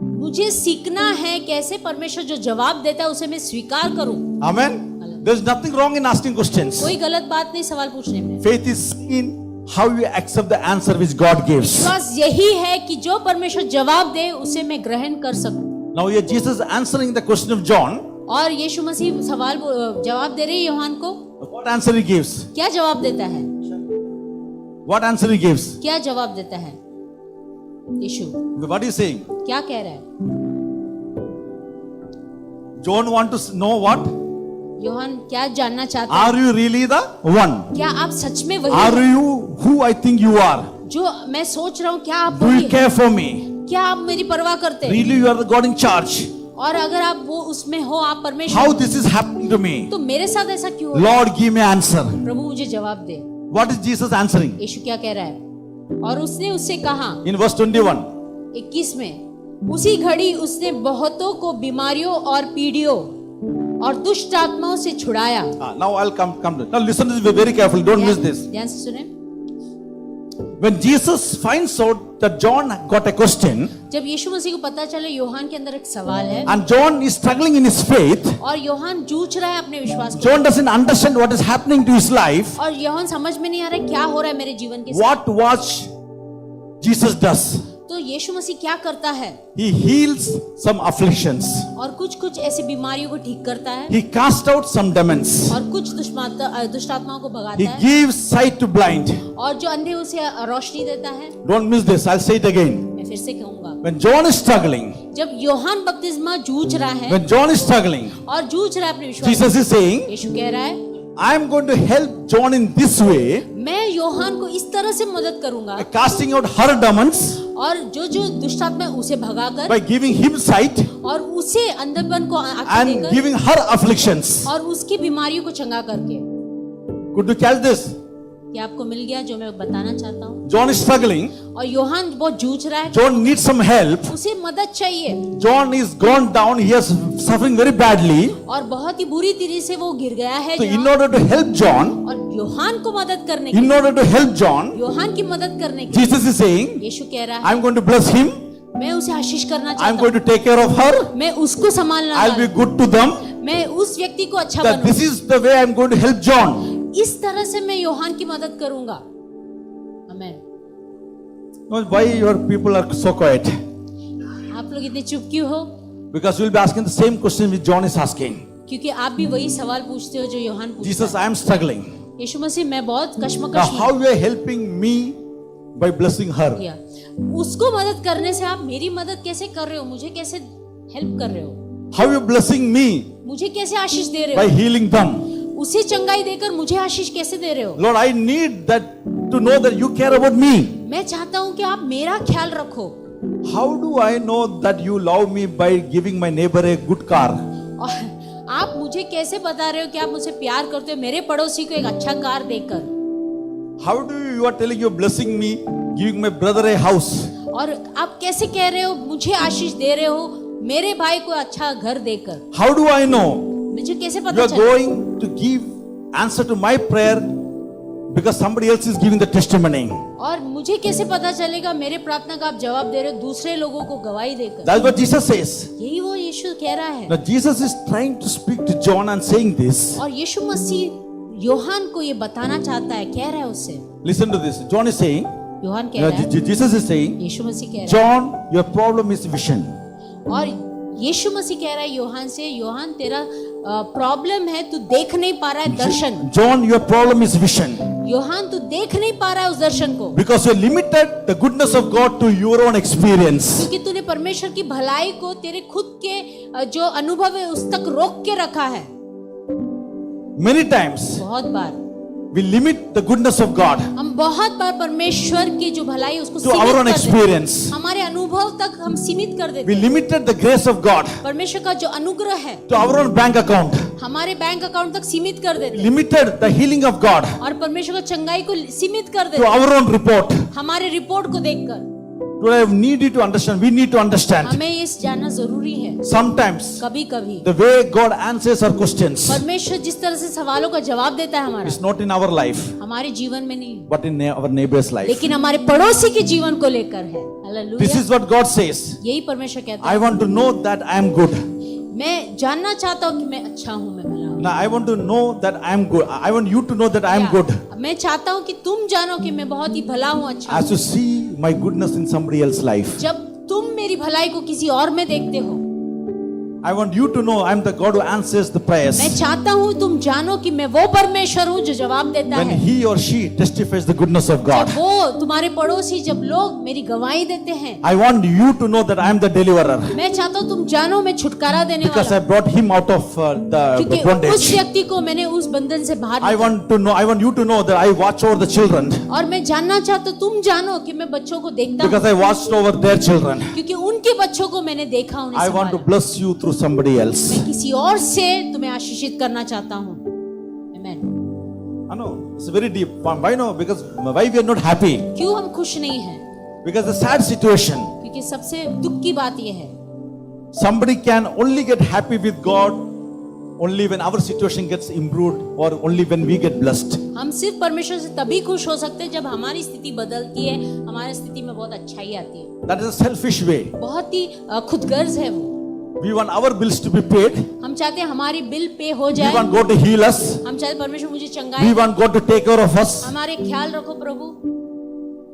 मुझे सीखना है कैसे परमेश्वर जो जवाब देता है उसे मैं स्वीकार करूं।
Amen. There's nothing wrong in asking questions.
कोई गलत बात नहीं सवाल पूछने में।
Faith is seen how you accept the answer which God gives.
विश्वास यही है कि जो परमेश्वर जवाब दे उसे मैं ग्रहण कर सकूं।
Now here Jesus answering the question of John.
और यीशु मसीह जवाब दे रहे हैं यूहान को।
What answer he gives?
क्या जवाब देता है?
What answer he gives?
क्या जवाब देता है यीशु?
What is he saying?
क्या कह रहा है?
John want to know what?
यूहान क्या जानना चाहता है?
Are you really the one?
क्या आप सच में वही
Are
हैं?
you who I think you are?
जो मैं सोच रहा हूँ, क्या आप
Do
वही
you
हैं?
care for me?
क्या आप मेरी परवाह करते हैं?
Really you are the God in charge?
और अगर आप वो उसमें हो, आप परमेश्वर
How
हो,
this is happening to me?
तो मेरे साथ ऐसा क्यों हो रहा है?
Lord give me answer.
प्रभु मुझे जवाब दे।
What is Jesus answering?
यीशु क्या कह रहा है? और उसने उससे कहा
In verse 21.
21 में, उसी घड़ी उसने बहुतों को बीमारियों और पीड़ियों और दुष्ट आत्माओं से छुड़ाया।
Now I'll come to it. Now listen to this very carefully. Don't miss this.
ध्यान से सुने।
When Jesus finds out that John got a question
जब यीशु मसीह को पता चले यूहान के अंदर एक सवाल है
and John is struggling in his faith,
और यूहान जूझ रहा है अपने विश्वास को,
John doesn't understand what is happening to his life.
और यूहान समझ में नहीं आ रहा है क्या हो रहा है मेरे जीवन के साथ।
What was Jesus does?
तो यीशु मसीह क्या करता है?
He heals some afflictions.
और कुछ ऐसी बीमारियों को ठीक करता है,
He casts out some demons.
और कुछ दुष्ट आत्माओं को
He
भगाता है,
gives sight to blind.
और जो अंधे उसे रोशनी देता है।
Don't miss this. I'll say it again.
मैं फिर से कहूंगा,
When John is struggling,
जब यूहान बपतिस्मा जूझ रहा है
when John is struggling,
और जूझ रहा है अपने विश्वास,
Jesus is saying,
यीशु कह रहा है
I am going to help John in this way,
मैं यूहान को इस तरह से मदद करूंगा,
by casting out her demons,
और जो दुष्ट आत्मा है उसे भगाकर,
by giving him sight
और उसे अंधपन को आंखें
and
देकर,
giving her afflictions.
और उसकी बीमारियों को चंगा करके।
Could you catch this?
क्या आपको मिल गया जो मैं बताना चाहता हूँ?
John is struggling.
और यूहान बहुत जूझ रहा है,
John needs some help.
उसे मदद चाहिए,
John is gone down. He is suffering very badly.
और बहुत ही बुरी तरह से वो गिर गया है
So in
जहाँ,
order to help John,
और यूहान को मदद करने
in
की,
order to help John,
यूहान की मदद करने की,
Jesus is saying,
यीशु कह रहा है
I'm going to bless him.
मैं उसे आशीष करना
I'm
चाहता
going
हूँ,
to take care of her.
मैं उसको संभालना
I'll be
चाहता हूँ,
good to them.
मैं उस व्यक्ति को अच्छा
That this
बनूं,
is the way I'm going to help John.
इस तरह से मैं यूहान की मदद करूंगा। आमेन।
Why your people are so quiet?
आप लोग इतने चुप क्यों हो?
Because you'll be asking the same question which John is asking.
क्योंकि आप भी वही सवाल पूछते हो जो यूहान पूछता
Jesus,
है।
I am struggling.
यीशु मसीह मैं बहुत
Now
कश्मकश
how you are helping me by blessing her?
किया, उसको मदद करने से आप मेरी मदद कैसे कर रहे हो? मुझे कैसे हेल्प कर रहे हो?
How you blessing me
मुझे कैसे आशीष दे रहे
by
हो?
healing them?
उसे चंगाई देकर मुझे आशीष कैसे दे रहे हो?
Lord, I need that to know that you care about me.
मैं चाहता हूँ कि आप मेरा ख्याल रखो।
How do I know that you love me by giving my neighbor a good car?
और आप मुझे कैसे बता रहे हो कि आप मुझसे प्यार करते हो मेरे पड़ोसी को एक अच्छा कार देकर?
How do you are telling you blessing me, giving my brother a house?
और आप कैसे कह रहे हो मुझे आशीष दे रहे हो मेरे भाई को अच्छा घर देकर?
How do I know
मुझे कैसे
you
पता
are
चले?
going to give answer to my prayer because somebody else is giving the testimony?
और मुझे कैसे पता चलेगा मेरे प्रार्थना का आप जवाब दे रहे हो दूसरे लोगों को गवाही देकर?
That's what Jesus says.
यही वो यीशु कह रहा है।
Now Jesus is trying to speak to John and saying this.
और यीशु मसीह यूहान को ये बताना चाहता है, कह रहा है उससे।
Listen to this. John is saying,
यूहान कह रहा है,
Jesus is saying,
यीशु मसीह कह रहा है,
John, your problem is vision.
और यीशु मसीह कह रहा है यूहान से, यूहान तेरा प्रॉब्लम है, तू देख नहीं पा रहा है दर्शन।
John, your problem is vision.
Yohan तू देख नहीं पा रहा है उस दर्शन को,
because you limited the goodness of God to your own experience.
क्योंकि तूने परमेश्वर की भलाई को तेरे खुद के जो अनुभव है उस तक रोक के रखा है।
Many times
बहुत बार
we limit the goodness of God
हम बहुत बार परमेश्वर की जो भलाई है उसको
to our
सीमित
own
कर देते हैं।
experience.
हमारे अनुभव तक हम सीमित कर देते
We
हैं।
limited the grace of God
परमेश्वर का जो अनुग्रह है
to our own bank account.
हमारे बैंक अकाउंट तक सीमित कर देते हैं
Limited the healing of God
और परमेश्वर का चंगाई को सीमित कर
to
देते हैं
our own report.
हमारे रिपोर्ट को देखकर।
Today I need you to understand. We need to understand.
हमें ये जानना जरूरी है,
Sometimes
कभी कभी
the way God answers our questions
परमेश्वर जिस तरह से सवालों का जवाब देता है हमारा,
is not in our life,
हमारे जीवन में नहीं,
but in our neighbor's life.
लेकिन हमारे पड़ोसी के जीवन को लेकर है।
This
hallelujah.
is what God says.
यही परमेश्वर कहता
I
है,
want to know that I am good.
मैं जानना चाहता हूँ कि मैं अच्छा हूँ, मैं भला हूँ।
Now I want to know that I am good. I want you to know that I am good.
मैं चाहता हूँ कि तुम जानो कि मैं बहुत ही भला हूँ, अच्छा
As you see my goodness in somebody else's life,
जब तुम मेरी भलाई को किसी और में देखते हो।
I want you to know I am the God who answers the prayers.
मैं चाहता हूँ तुम जानो कि मैं वो परमेश्वर हूँ जो जवाब देता
When
है।
he or she testifies the goodness of God,
जब वो तुम्हारे पड़ोसी, जब लोग मेरी गवाही देते हैं,
I want you to know that I am the deliverer
मैं चाहता हूँ तुम जानो मैं छुटकारा देने
because
वाला
I brought him out of the
क्योंकि उस
bondage.
व्यक्ति को मैंने उस बंधन से बाहर
I want you to know that I watch over the children
और मैं जानना चाहता हूँ तुम जानो कि मैं बच्चों को देखता
because
हूँ
I watched over their children.
क्योंकि उनके बच्चों को मैंने देखा, उन्हें
I want to
संभाला।
bless you through somebody else.
मैं किसी और से तुम्हें आशीषित करना चाहता हूँ। Amen।
I know it's very deep. Why no? Because why we are not happy?
क्यों हम खुश नहीं हैं?
Because the sad situation.
क्योंकि सबसे दुख की बात यह है,
Somebody can only get happy with God only when our situation gets improved or only when we get blessed.
हम सिर्फ परमेश्वर से तभी खुश हो सकते हैं जब हमारी स्थिति बदलती है, हमारी स्थिति में बहुत अच्छाई आती है।
That is a selfish way.
बहुत ही खुदगर्ज है वो।
We want our bills to be paid.
हम चाहते हैं हमारी बिल पे हो
We
जाए,
want God to heal us.
हम चाहते परमेश्वर मुझे
We
चंगाए,
want God to take care of us.
हमारे ख्याल रखो प्रभु।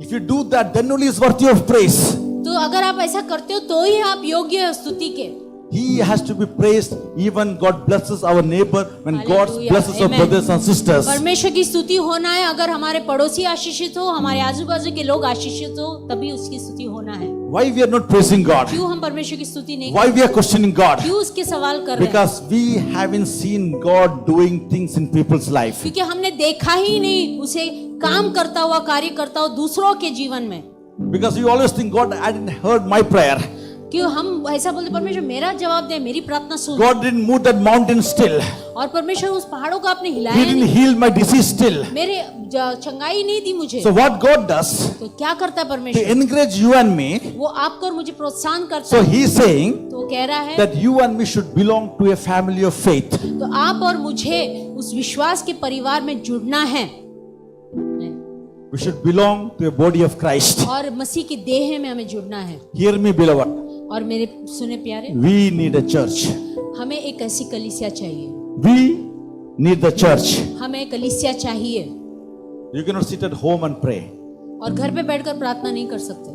If you do that, then only is worthy of praise.
तो अगर आप ऐसा करते हो तो ही आप योग्य हो स्तुति के।
He has to be praised. Even God blesses our neighbor when God
Hallelujah.
blesses our
Amen.
brothers and sisters.
परमेश्वर की स्तुति होना है, अगर हमारे पड़ोसी आशीषित हो, हमारे आजू बाजू के लोग आशीषित हो, तभी उसकी स्तुति होना है।
Why we are not praising God?
क्यों हम परमेश्वर की स्तुति नहीं
Why we are questioning God?
क्यों उसके सवाल कर रहे हैं?
Because we haven't seen God doing things in people's life.
क्योंकि हमने देखा ही नहीं उसे काम करता हुआ, कार्य करता हुआ दूसरों के जीवन में।
Because we always think God hadn't heard my prayer.
क्यों हम ऐसा बोलते, परमेश्वर मेरा जवाब दे, मेरी प्रार्थना सुन।
God didn't move that mountain still.
और परमेश्वर उस पहाड़ों को आपने
He
हिलाया
didn't
नहीं,
heal my disease still.
मेरे चंगाई नहीं दी मुझे।
So what God does
तो क्या करता है
to
परमेश्वर?
encourage you and me,
वो आपको और मुझे प्रोत्साहन करता
so
है।
He is saying
तो वो कह रहा है
that you and me should belong to a family of faith.
तो आप और मुझे उस विश्वास के परिवार में जुड़ना है
We should belong to a body of Christ.
और मसीह की देह में हमें जुड़ना है।
Hear me, beloved.
और मेरे सुने प्यारे,
We need a church.
हमें एक ऐसी कलीसिया चाहिए,
We need the church.
हमें एक कलीसिया चाहिए।
You cannot sit at home and pray.
और घर पे बैठकर प्रार्थना नहीं कर सकते,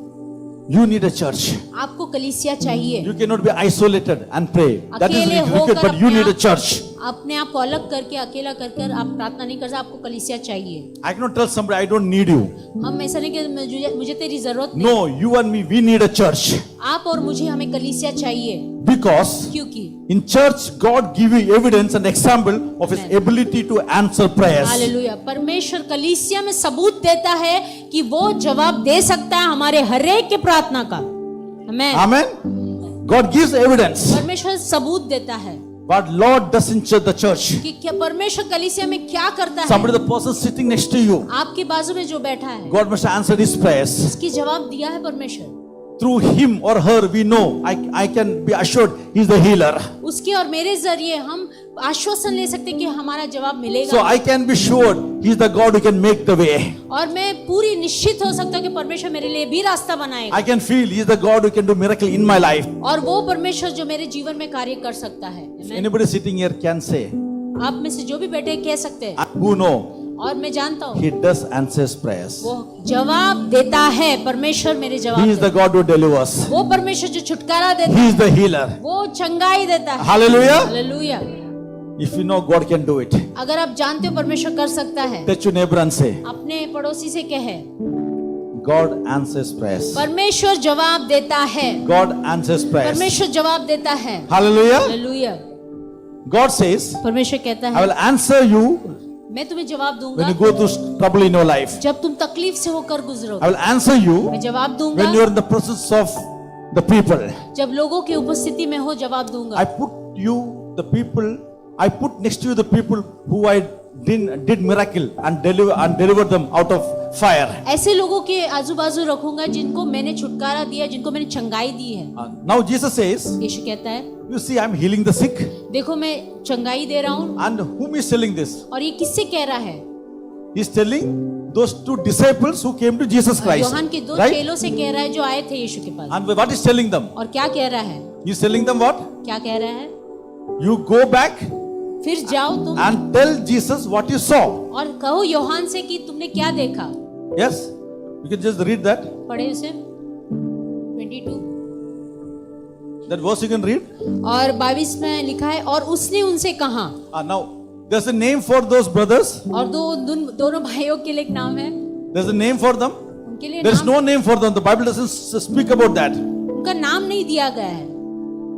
You need a church.
आपको कलीसिया चाहिए।
You cannot be isolated and pray. That is
अकेले
wicked,
होकर
but you
अपने
need a
आप-
church.
अपने आप को अलग करके अकेला कर आप प्रार्थना नहीं कर सकते, आपको कलीसिया चाहिए।
I cannot tell somebody I don't need you.
हम ऐसा नहीं कि मुझे तेरी जरूरत नहीं।
No, you and me, we need a church.
आप और मुझे हमें कलीसिया चाहिए,
Because
क्योंकि
in church, God give you evidence and example of His
Amen.
ability to answer prayers.
Hallelujah, परमेश्वर कलीसिया में सबूत देता है कि वो जवाब दे सकता है हमारे हर एक के प्रार्थना का। आमेन।
Amen. God gives evidence,
परमेश्वर सबूत देता है
but Lord doesn't judge the church.
कि क्या परमेश्वर कलीसिया में क्या करता है।
Somebody, the person sitting next to you,
आपके बाजू में जो बैठा है,
God must answer His prayers.
उसकी जवाब दिया है परमेश्वर।
Through him or her, we know, I can be assured He's the healer.
उसके और मेरे जरिए हम आश्वासन ले सकते हैं कि हमारा जवाब
So
मिलेगा।
I can be sure He's the God who can make the way.
और मैं पूरी निश्चित हो सकता हूँ कि परमेश्वर मेरे लिए भी रास्ता बनाएगा।
I can feel He's the God who can do miracle in my life.
और वो परमेश्वर जो मेरे जीवन में कार्य कर सकता है। Amen।
Anybody sitting here can say,
आप में से जो भी बैठे कह सकते हैं,
who know,
और मैं जानता हूँ
He does answers prayers.
वो जवाब देता है। परमेश्वर मेरे जवाब
He is the
देता
God who delivers.
है। वो परमेश्वर जो छुटकारा देता
He
है,
is the healer.
वो चंगाई देता है।
Hallelujah.
Hallelujah.
If you know God can do it,
अगर आप जानते हो परमेश्वर कर सकता है,
touch your neighbor and say,
अपने पड़ोसी से कहे,
God answers prayers.
परमेश्वर जवाब देता है,
God answers prayers.
परमेश्वर जवाब देता है।
Hallelujah.
हालेलुया।
God says,
परमेश्वर कहता
I
है,
will answer you
मैं तुम्हें जवाब
when
दूंगा
you go through trouble in your life.
जब तुम तकलीफ से होकर
I
गुजरोगे।
will answer you
मैं जवाब
when you
दूंगा
are in the presence of the people.
जब लोगों की उपस्थिति में हो, जवाब दूंगा।
I put you, the people, I put next to you the people who I did miracle and delivered them out of fire.
ऐसे लोगों के आजू बाजू रखूंगा जिनको मैंने छुटकारा दिया, जिनको मैंने चंगाई दी है।
Now Jesus says,
यीशु कहता है,
you see, I am healing the sick.
देखो मैं चंगाई दे रहा हूँ।
And whom is telling this?
और ये किससे कह रहा है?
He is telling those two disciples who came to Jesus Christ.
यूहन्ना के दो
Right?
चेलों से कह रहा है जो आए थे यीशु के पास।
And what is telling them?
और क्या कह रहा है?
He is telling them what?
क्या कह रहा है?
You go back
फिर जाओ तुम
and tell Jesus what you saw.
और कहो यूहन्ना से कि तुमने क्या देखा।
Yes? You can just read that.
पढ़े उसे 22
That verse you can read.
और 22 में लिखा है, और उसने उनसे कहा।
Now, there's a name for those brothers.
और दोनों भाइयों के लिए एक नाम है,
There's a name for them.
उनके लिए
There's
नाम,
no name for them. The Bible doesn't speak about that.
उनका नाम नहीं दिया गया है।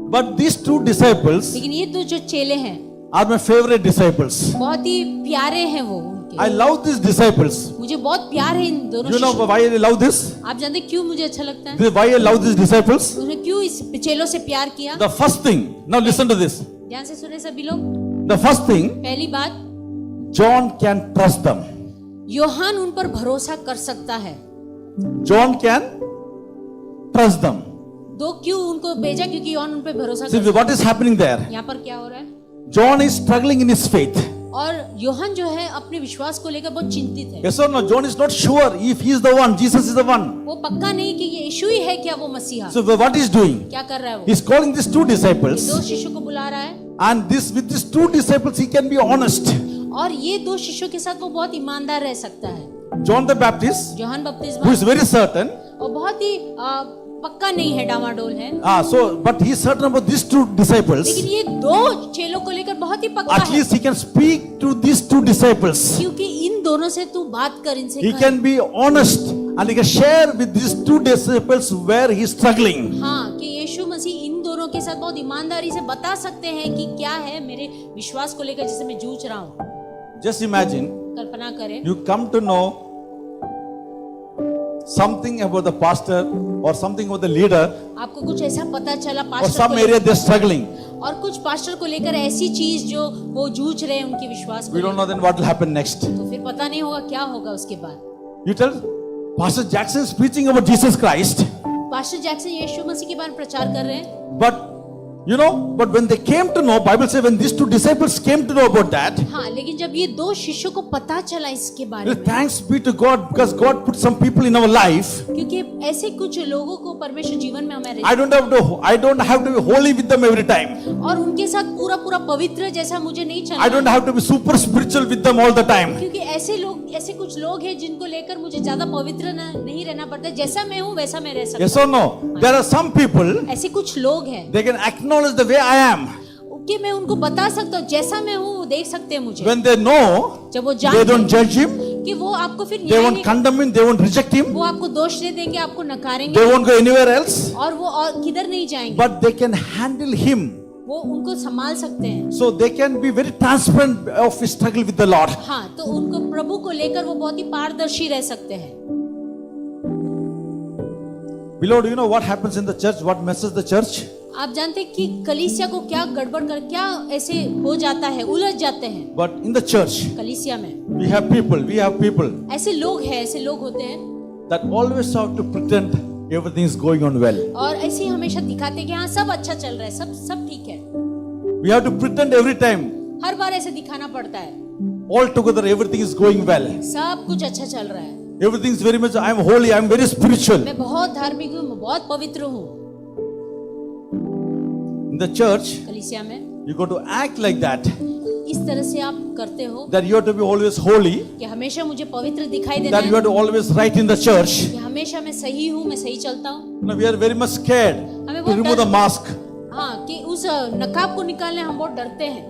But these two disciples
लेकिन ये दो जो चेले हैं
are my favorite disciples.
बहुत ही प्यारे हैं वो उनके।
I love these disciples.
मुझे बहुत प्यार है इन दोनों
You know
शिष्यों।
why I love this?
आप जानते हैं क्यों मुझे अच्छा लगता है?
Why I love these disciples?
उन्होंने क्यों इस चेलों से प्यार किया?
The first thing, now listen to this.
ध्यान से सुने सभी लोग।
The first thing,
पहली बात,
John can trust them.
यूहन्ना उन पर भरोसा कर सकता है।
John can trust them.
दो क्यों उनको भेजा? क्योंकि यूहन्ना उन पर भरोसा
See
कर
what is happening there?
यहाँ पर क्या हो रहा है?
John is struggling in his faith.
और यूहन्ना जो है अपने विश्वास को लेकर बहुत चिंतित है।
Yes or no? John is not sure if he is the one, Jesus is the one.
वो पक्का नहीं कि ये यीशु ही है क्या वो मसीहा।
So what is doing?
क्या कर रहा है वो?
He is calling these two disciples,
दो शिष्यों को बुला रहा है,
and with these two disciples he can be honest.
और ये दो शिष्यों के साथ वो बहुत ईमानदार रह सकता है।
John the Baptist,
यूहन्ना
who
बपतिस्मा,
is very certain,
और बहुत ही पक्का नहीं है, डामाडोल है।
but he is certain about these two disciples.
लेकिन ये दो चेलों को लेकर बहुत ही पक्का
At
है,
least he can speak to these two disciples.
क्योंकि इन दोनों से तू बात कर, इनसे
He
कह।
can be honest and he can share with these two disciples where he is struggling.
हाँ, कि यीशु मसीह इन दोनों के साथ बहुत ईमानदारी से बता सकते हैं कि क्या है मेरे विश्वास को लेकर जिसे मैं जूझ रहा हूँ।
Just imagine,
कल्पना करें,
you come to know something about the pastor or something about the leader,
आपको कुछ ऐसा पता चला
or
पास्टर
some
को
area
लेकर,
they're struggling.
और कुछ पास्टर को लेकर ऐसी चीज जो वो जूझ रहे हैं उनके विश्वास को
We don't know
लेकर,
then what will happen next.
तो फिर पता नहीं होगा क्या होगा उसके बाद।
You tell, Pastor Jackson is preaching about Jesus Christ,
pastor Jackson यीशु मसीह के बारे में प्रचार कर रहे हैं,
but when they came to know, Bible says when these two disciples came to know about that,
हाँ, लेकिन जब ये दो शिष्यों को पता चला इसके बारे में,
thanks be to God because God put some people in our life.
क्योंकि ऐसे कुछ लोगों को परमेश्वर जीवन में हमारे,
I don't have to be holy with them every time.
और उनके साथ पूरा पवित्र जैसा मुझे नहीं
I don't
चलना,
have to be super spiritual with them all the time.
क्योंकि ऐसे कुछ लोग हैं जिनको लेकर मुझे ज्यादा पवित्र नहीं रहना पड़ता, जैसा मैं हूँ वैसा मैं रह सकता
Yes or no? There are some people,
हूँ। ऐसे कुछ लोग हैं
they can acknowledge the way I am.
कि मैं उनको बता सकता हूँ जैसा मैं हूँ, वो देख सकते हैं मुझे।
When they know,
जब वो
they
जानते
don't judge him,
हैं कि वो आपको फिर
they
न्याय
won't
नहीं,
condemn him, they won't reject him,
वो आपको दोष दे देंगे, आपको नकारेंगे,
they won't go anywhere else,
और वो और किधर नहीं जाएंगे,
but they can handle him.
वो उनको संभाल सकते हैं।
So they can be very transparent of his struggle with the Lord.
हाँ, तो उनको प्रभु को लेकर वो बहुत ही पारदर्शी रह सकते हैं।
Beloved, you know what happens in the church? What messes the church?
आप जानते हैं कि कलीसिया को क्या गड़बड़ कर, क्या ऐसे हो जाता है, उलझ जाते हैं।
But in the church,
कलीसिया में
we have people
ऐसे लोग हैं, ऐसे लोग होते हैं,
that always have to pretend everything is going on well.
और ऐसे ही हमेशा दिखाते हैं कि हाँ सब अच्छा चल रहा है, सब ठीक है।
We have to pretend every time.
हर बार ऐसे दिखाना पड़ता है,
All together, everything is going well.
सब कुछ अच्छा चल रहा है,
Everything is very much, I am holy, I am very spiritual.
मैं बहुत धार्मिक हूँ, मैं बहुत पवित्र हूँ।
In the church,
कलीसिया में
you got to act like that.
इस तरह से आप करते हो
That you have to be always holy.
कि हमेशा मुझे पवित्र दिखाई देना
That you
है,
have to always right in the church.
कि हमेशा मैं सही हूँ, मैं सही चलता हूँ।
No, we are very much scared
हमें
to
बहुत
remove the
डर,
mask.
हाँ, कि उस नकाब को निकालने हम बहुत डरते हैं।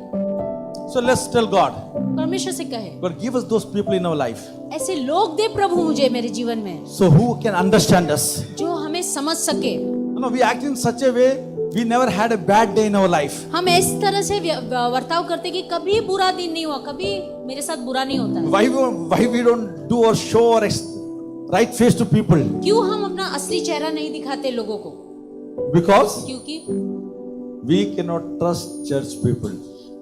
So let's tell God,
परमेश्वर से कहे,
God, give us those people in our life.
ऐसे लोग दे प्रभु मुझे मेरे जीवन में,
So who can understand us?
जो हमें समझ सके।
No, we act in such a way, we never had a bad day in our life.
हम इस तरह से वर्ताव करते कि कभी बुरा दिन नहीं हुआ, कभी मेरे साथ बुरा नहीं होता।
Why we don't do or show our right face to people?
क्यों हम अपना असली चेहरा नहीं दिखाते लोगों को?
Because
क्योंकि
we cannot trust church people.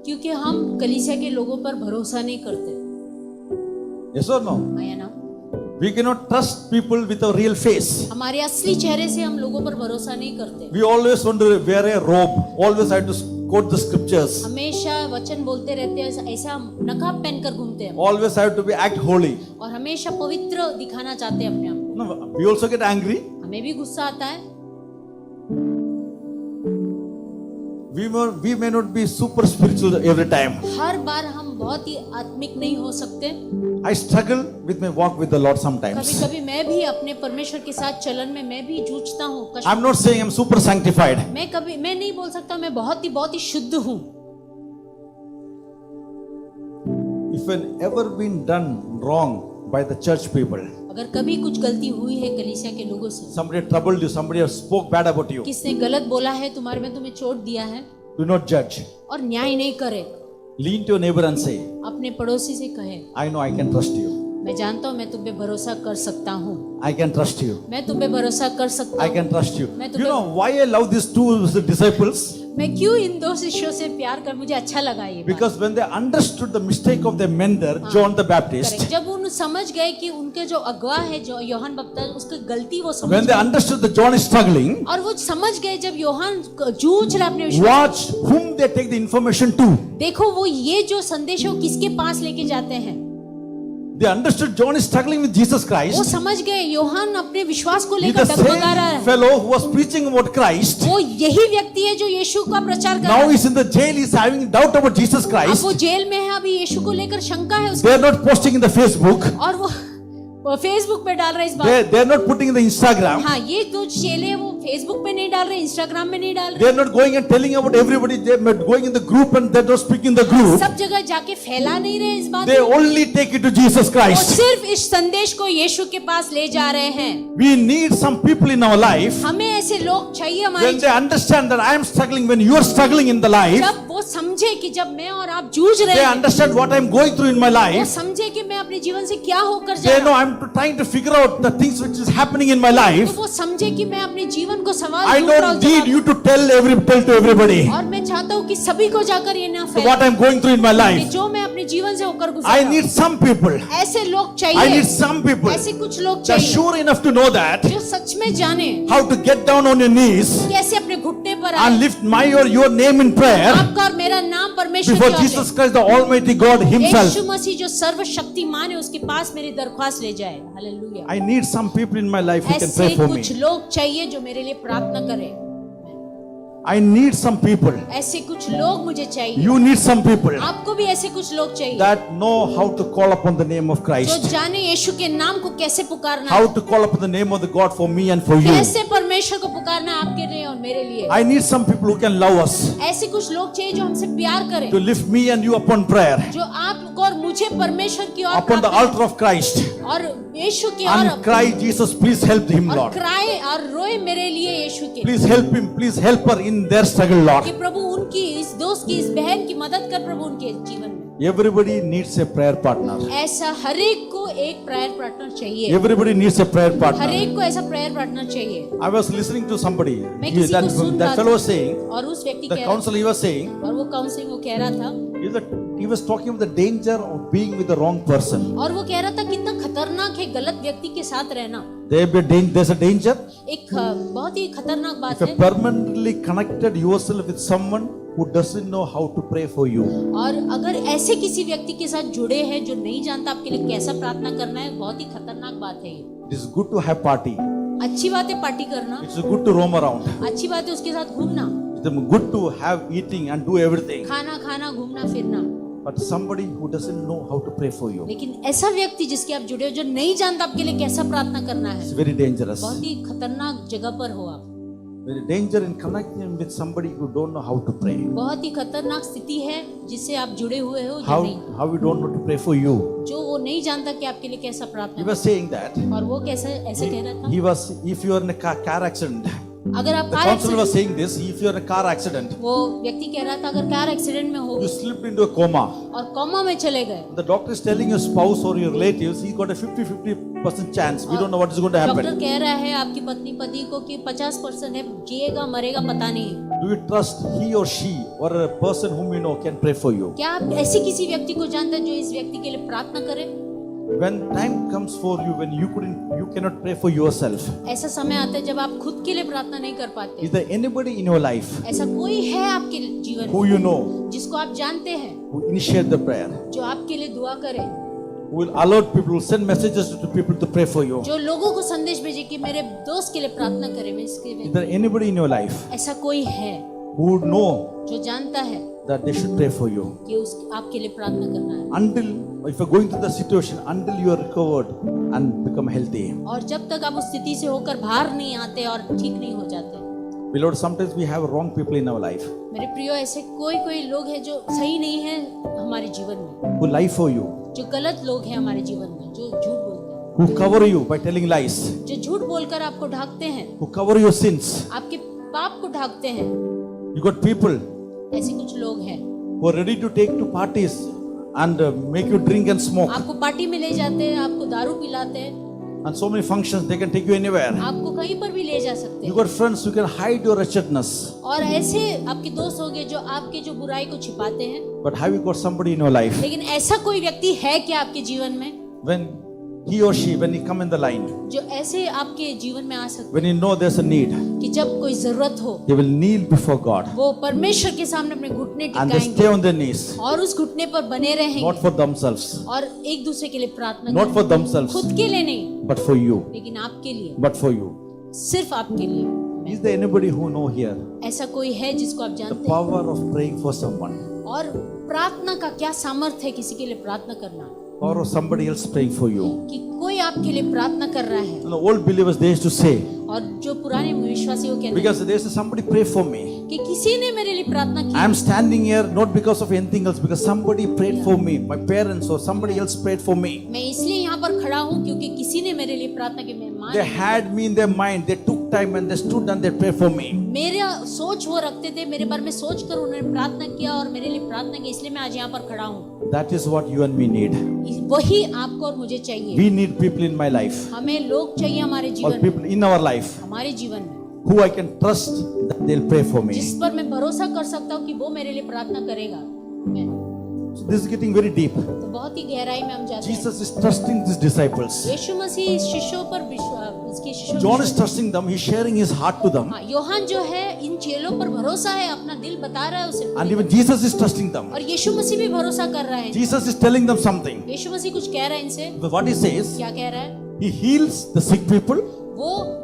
क्योंकि हम कलीसिया के लोगों पर भरोसा नहीं करते।
Yes or no?
हाँ या ना?
We cannot trust people with a real face.
हमारे असली चेहरे से हम लोगों पर भरोसा नहीं करते।
We always want to wear a robe. Always have to quote the scriptures.
हमेशा वचन बोलते रहते हैं, ऐसा नकाब पहनकर घूमते हैं।
Always have to be act holy.
और हमेशा पवित्र दिखाना चाहते हैं अपने आप को।
No, we also get angry.
हमें भी गुस्सा आता है।
We may not be super spiritual every time.
हर बार हम बहुत ही आत्मिक नहीं हो सकते।
I struggle with my walk with the Lord
कभी
sometimes.
कभी मैं भी अपने परमेश्वर के साथ चलन में मैं भी जूझता हूँ।
I'm not saying I'm super sanctified.
मैं नहीं बोल सकता मैं बहुत ही शुद्ध हूँ।
If an ever been done wrong by the church people,
अगर कभी कुछ गलती हुई है कलीसिया के लोगों से,
somebody troubled you, somebody has spoke bad about you,
किसने गलत बोला है तुम्हारे में, तुम्हें चोट दिया है,
do not judge.
और न्याय नहीं करे,
Lean to your neighbor and say,
अपने पड़ोसी से कहे,
I know I can trust you.
मैं जानता हूँ मैं तुम पे भरोसा कर सकता हूँ,
I can trust you.
मैं तुम पे भरोसा कर सकता
I
हूँ।
can trust you.
मैं
You
तुम्हें-
know why I love these two disciples?
मैं क्यों इन दो शिष्यों से प्यार कर, मुझे अच्छा लगा ये बात।
Because when they understood the mistake of their mentor, John the Baptist,
Correct. जब उन समझ गए कि उनके जो अगवा है जो यूहन्ना बपतिस्ता, उसकी गलती वो समझ
when they
गए,
understood that John is struggling,
और वो समझ गए जब यूहन्ना जूझ रहा अपने विश्वास,
watch whom they take the information to.
देखो वो ये जो संदेश है वो किसके पास लेके जाते हैं।
They understood John is struggling with Jesus
वो
Christ.
समझ गए यूहन्ना अपने विश्वास को
He's
लेकर
the
डगमगा रहा
same
है।
fellow who was preaching about Christ.
वो यही व्यक्ति है जो यीशु का प्रचार कर रहा
Now
है।
he's in the jail, he's having doubt about Jesus
अब
Christ.
वो जेल में है, अभी यीशु को लेकर शंका है उसकी,
They're not posting in the Facebook.
और वो फेसबुक पे डाल रहे हैं इस बात।
They're not putting in the Instagram.
हाँ, ये दो चेले हैं, वो फेसबुक पे नहीं डाल रहे, इंस्टाग्राम में नहीं डाल रहे,
They're not going and telling about everybody. They're going in the group and they're not speaking in the group.
सब जगह जाके फैला नहीं रहे इस बात
They
को।
only take it to Jesus
वो
Christ.
सिर्फ इस संदेश को यीशु के पास ले जा रहे हैं।
We need some people in our life
हमें ऐसे लोग चाहिए हमारे
when they understand that I am struggling, when you are struggling in the life,
जब वो समझे कि जब मैं और आप जूझ रहे
they
हैं,
understand what I'm going through in my
वो
life.
समझे कि मैं अपने जीवन से क्या होकर जा
They
रहा
know
हूँ,
I'm trying to figure out the things which is happening in my
तो
life.
वो समझे कि मैं अपने जीवन को सवाल
I
ढूंढ रहा हूँ
don't need
जवाब।
you to tell to everybody
और मैं चाहता हूँ कि सभी को जाकर ये ना
what
फैलाए
I'm going through in my
कि
life.
जो मैं अपने जीवन से होकर गुजर
I
रहा हूँ।
need some people.
ऐसे लोग
I
चाहिए,
need some people
ऐसे कुछ लोग
that are
चाहिए
sure enough to know that
जो सच में जाने
how to get down on your knees
कैसे अपने घुटने पर
and
आए,
lift my or your name in prayer
आपका और मेरा नाम परमेश्वर
before
के आगे।
Jesus Christ, the Almighty God Himself.
यीशु मसीह जो सर्वशक्तिमान है उसके पास मेरी दरख्वास्त ले जाए। Hallelujah.
I need some people in my life who can
ऐसे
pray for me.
कुछ लोग चाहिए जो मेरे लिए प्रार्थना करें।
I need some people.
ऐसे कुछ लोग मुझे चाहिए,
You need some people
आपको भी ऐसे कुछ लोग चाहिए
that know how to call upon the name of
जो
Christ,
जाने यीशु के नाम को कैसे पुकारना
how
है,
to call upon the name of the God for me and for you.
कैसे परमेश्वर को पुकारना है आपके लिए और मेरे लिए।
I need some people who can love us,
ऐसे कुछ लोग चाहिए जो हमसे प्यार करें,
to lift me and you upon prayer,
जो आपको और मुझे परमेश्वर की ओर
upon the
प्रार्थना
altar of Christ,
और यीशु की ओर
and cry, Jesus, please help him,
और
Lord.
क्राए और रोए मेरे लिए यीशु के,
Please help him, please help her in their struggle, Lord.
कि प्रभु उनकी इस दोस्त की, इस बहन की मदद कर प्रभु उनके जीवन में।
Everybody needs a prayer partner.
ऐसा हर एक को एक प्रेयर पार्टनर चाहिए,
Everybody needs a prayer
her
partner.
एक को ऐसा प्रेयर पार्टनर चाहिए।
I was listening to somebody.
मैं किसी को सुन
That
रहा
fellow
था
was saying,
और उस व्यक्ति
the
कह रहा
counselor he was saying,
था, और वो काउंसलिंग वो कह रहा था,
he was talking about the danger of being with the wrong person.
और वो कह रहा था कितना खतरनाक है गलत व्यक्ति के साथ रहना।
There's a danger
एक बहुत ही खतरनाक
if
बात
you
है।
permanently connected yourself with someone who doesn't know how to pray for you.
और अगर ऐसे किसी व्यक्ति के साथ जुड़े हैं जो नहीं जानता आपके लिए कैसा प्रार्थना करना है, बहुत ही खतरनाक बात है ये।
It is good to have party.
अच्छी बात है पार्टी करना,
It's good to roam around.
अच्छी बात है उसके साथ घूमना,
It's good to have eating and do everything.
खाना खाना घूमना फिरना,
But somebody who doesn't know how to pray for you,
लेकिन ऐसा व्यक्ति जिसके आप जुड़े हो जो नहीं जानता आपके लिए कैसा प्रार्थना करना
it's
है,
very dangerous.
बहुत ही खतरनाक जगह पर हो आप।
There is danger in connecting with somebody who don't know how to pray.
बहुत ही खतरनाक स्थिति है जिससे आप जुड़े हुए हो,
How
जो नहीं,
how you don't know to pray for you.
जो वो नहीं जानता कि आपके लिए कैसा
He
प्रार्थना
was saying that.
करे। और वो कैसे ऐसे कह रहा था,
He was, if you are in a car accident,
अगर आप
the
car
counselor was
accident,
saying this, if you are in a car accident,
वो व्यक्ति कह रहा था अगर कार एक्सीडेंट में हो
you slipped into a coma.
और कोमा में चले गए,
The doctor is telling your spouse or your relatives, he got a 50% chance. We don't know what is going to
doctor
happen.
कह रहा है आपकी पत्नी पति को कि 50% है, जिएगा मरेगा पता नहीं।
Do you trust he or she or a person whom you know can pray for you?
क्या आप ऐसे किसी व्यक्ति को जानते हैं जो इस व्यक्ति के लिए प्रार्थना करे?
When time comes for you, when you cannot pray for yourself,
ऐसा समय आता है जब आप खुद के लिए प्रार्थना नहीं कर पाते।
is there anybody in your life
ऐसा कोई है आपके जीवन
who
में
you know
जिसको आप जानते हैं,
who initiate the prayer,
जो आपके लिए दुआ करे,
who will allow people, will send messages to people to pray for you?
जो लोगों को संदेश भेजे कि मेरे दोस्त के लिए प्रार्थना करे, मैं इसके
Is
लिए,
there anybody in your life
ऐसा कोई है
who would know
जो जानता है
that they should pray for you?
कि उस आपके लिए प्रार्थना करना है?
Until, if you're going through the situation, until you are recovered and become healthy.
और जब तक आप उस स्थिति से होकर बाहर नहीं आते और ठीक नहीं हो जाते।
Beloved, sometimes we have wrong people in our life
मेरे प्रियो, ऐसे कोई लोग हैं जो सही नहीं है हमारे जीवन में,
who lie for you,
जो गलत लोग हैं हमारे जीवन में, जो झूठ बोलते हैं,
who cover you by telling lies,
जो झूठ बोलकर आपको ढाकते हैं,
who cover your sins.
आपके पाप को ढाकते हैं।
You got people
ऐसे कुछ लोग हैं,
who are ready to take to parties and make you drink and smoke.
आपको पार्टी में ले जाते हैं, आपको दारू पिलाते हैं,
And so many functions, they can take you anywhere.
आपको कहीं पर भी ले जा सकते
You
हैं।
got friends who can hide your wretchedness.
और ऐसे आपके दोस्त होंगे जो आपके जो बुराई को छिपाते हैं।
But have you got somebody in your life
लेकिन ऐसा कोई व्यक्ति है क्या आपके जीवन में
when he or she, when he come in the line,
जो ऐसे आपके जीवन में आ सकते
when you know there's a need,
कि जब कोई जरूरत हो
they will kneel before God
वो परमेश्वर के सामने अपने घुटने
and they stay
टिकाएंगे
on their knees,
और उस घुटने पर बने रहेंगे
not for themselves,
और एक दूसरे के लिए प्रार्थना
not for
करेंगे।
themselves,
खुद के लिए नहीं,
but for you,
लेकिन आपके लिए,
but for you.
सिर्फ आपके लिए।
Is there anybody who know here
ऐसा कोई है जिसको आप
the
जानते हैं?
power of praying for someone,
और प्रार्थना का क्या सामर्थ्य है किसी के लिए प्रार्थना करना,
or somebody else praying for you?
कि कोई आपके लिए प्रार्थना कर रहा है।
You know, old believers, they used to say,
और जो पुराने विश्वासी वो कहते हैं
because they say somebody pray for me.
कि किसी ने मेरे लिए प्रार्थना की।
I am standing here not because of anything else, because somebody prayed for me, my parents or somebody else prayed for me.
मैं इसलिए यहाँ पर खड़ा हूँ क्योंकि किसी ने मेरे लिए प्रार्थना की। मैं मान
They had me in their mind, they took time and they stood and they prayed for me.
मेरा सोच वो रखते थे, मेरे बारे में सोच कर उन्होंने प्रार्थना किया और मेरे लिए प्रार्थना की, इसलिए मैं आज यहाँ पर खड़ा हूँ।
That is what you and me need.
वही आपको और मुझे चाहिए।
We need people in my life,
हमें लोग चाहिए हमारे
or
जीवन में,
people in our life
हमारे जीवन में,
who I can trust that they'll pray for me.
जिस पर मैं भरोसा कर सकता हूँ कि वो मेरे लिए प्रार्थना करेगा।
So this is getting very deep.
तो बहुत ही गहराई में हम जाते हैं।
Jesus is trusting his disciples.
यीशु मसीह शिष्यों पर इसके शिष्यों
John is trusting them. He's sharing his heart to them.
हाँ, योहान जो है इन चेलों पर भरोसा है, अपना दिल बता रहा है उसे।
And even Jesus is trusting them.
और यीशु मसीह भी भरोसा कर रहा है।
Jesus is telling them something.
यीशु मसीह कुछ कह रहा है इनसे।
But what he says,
क्या कह रहा है?
he heals the sick people.
वो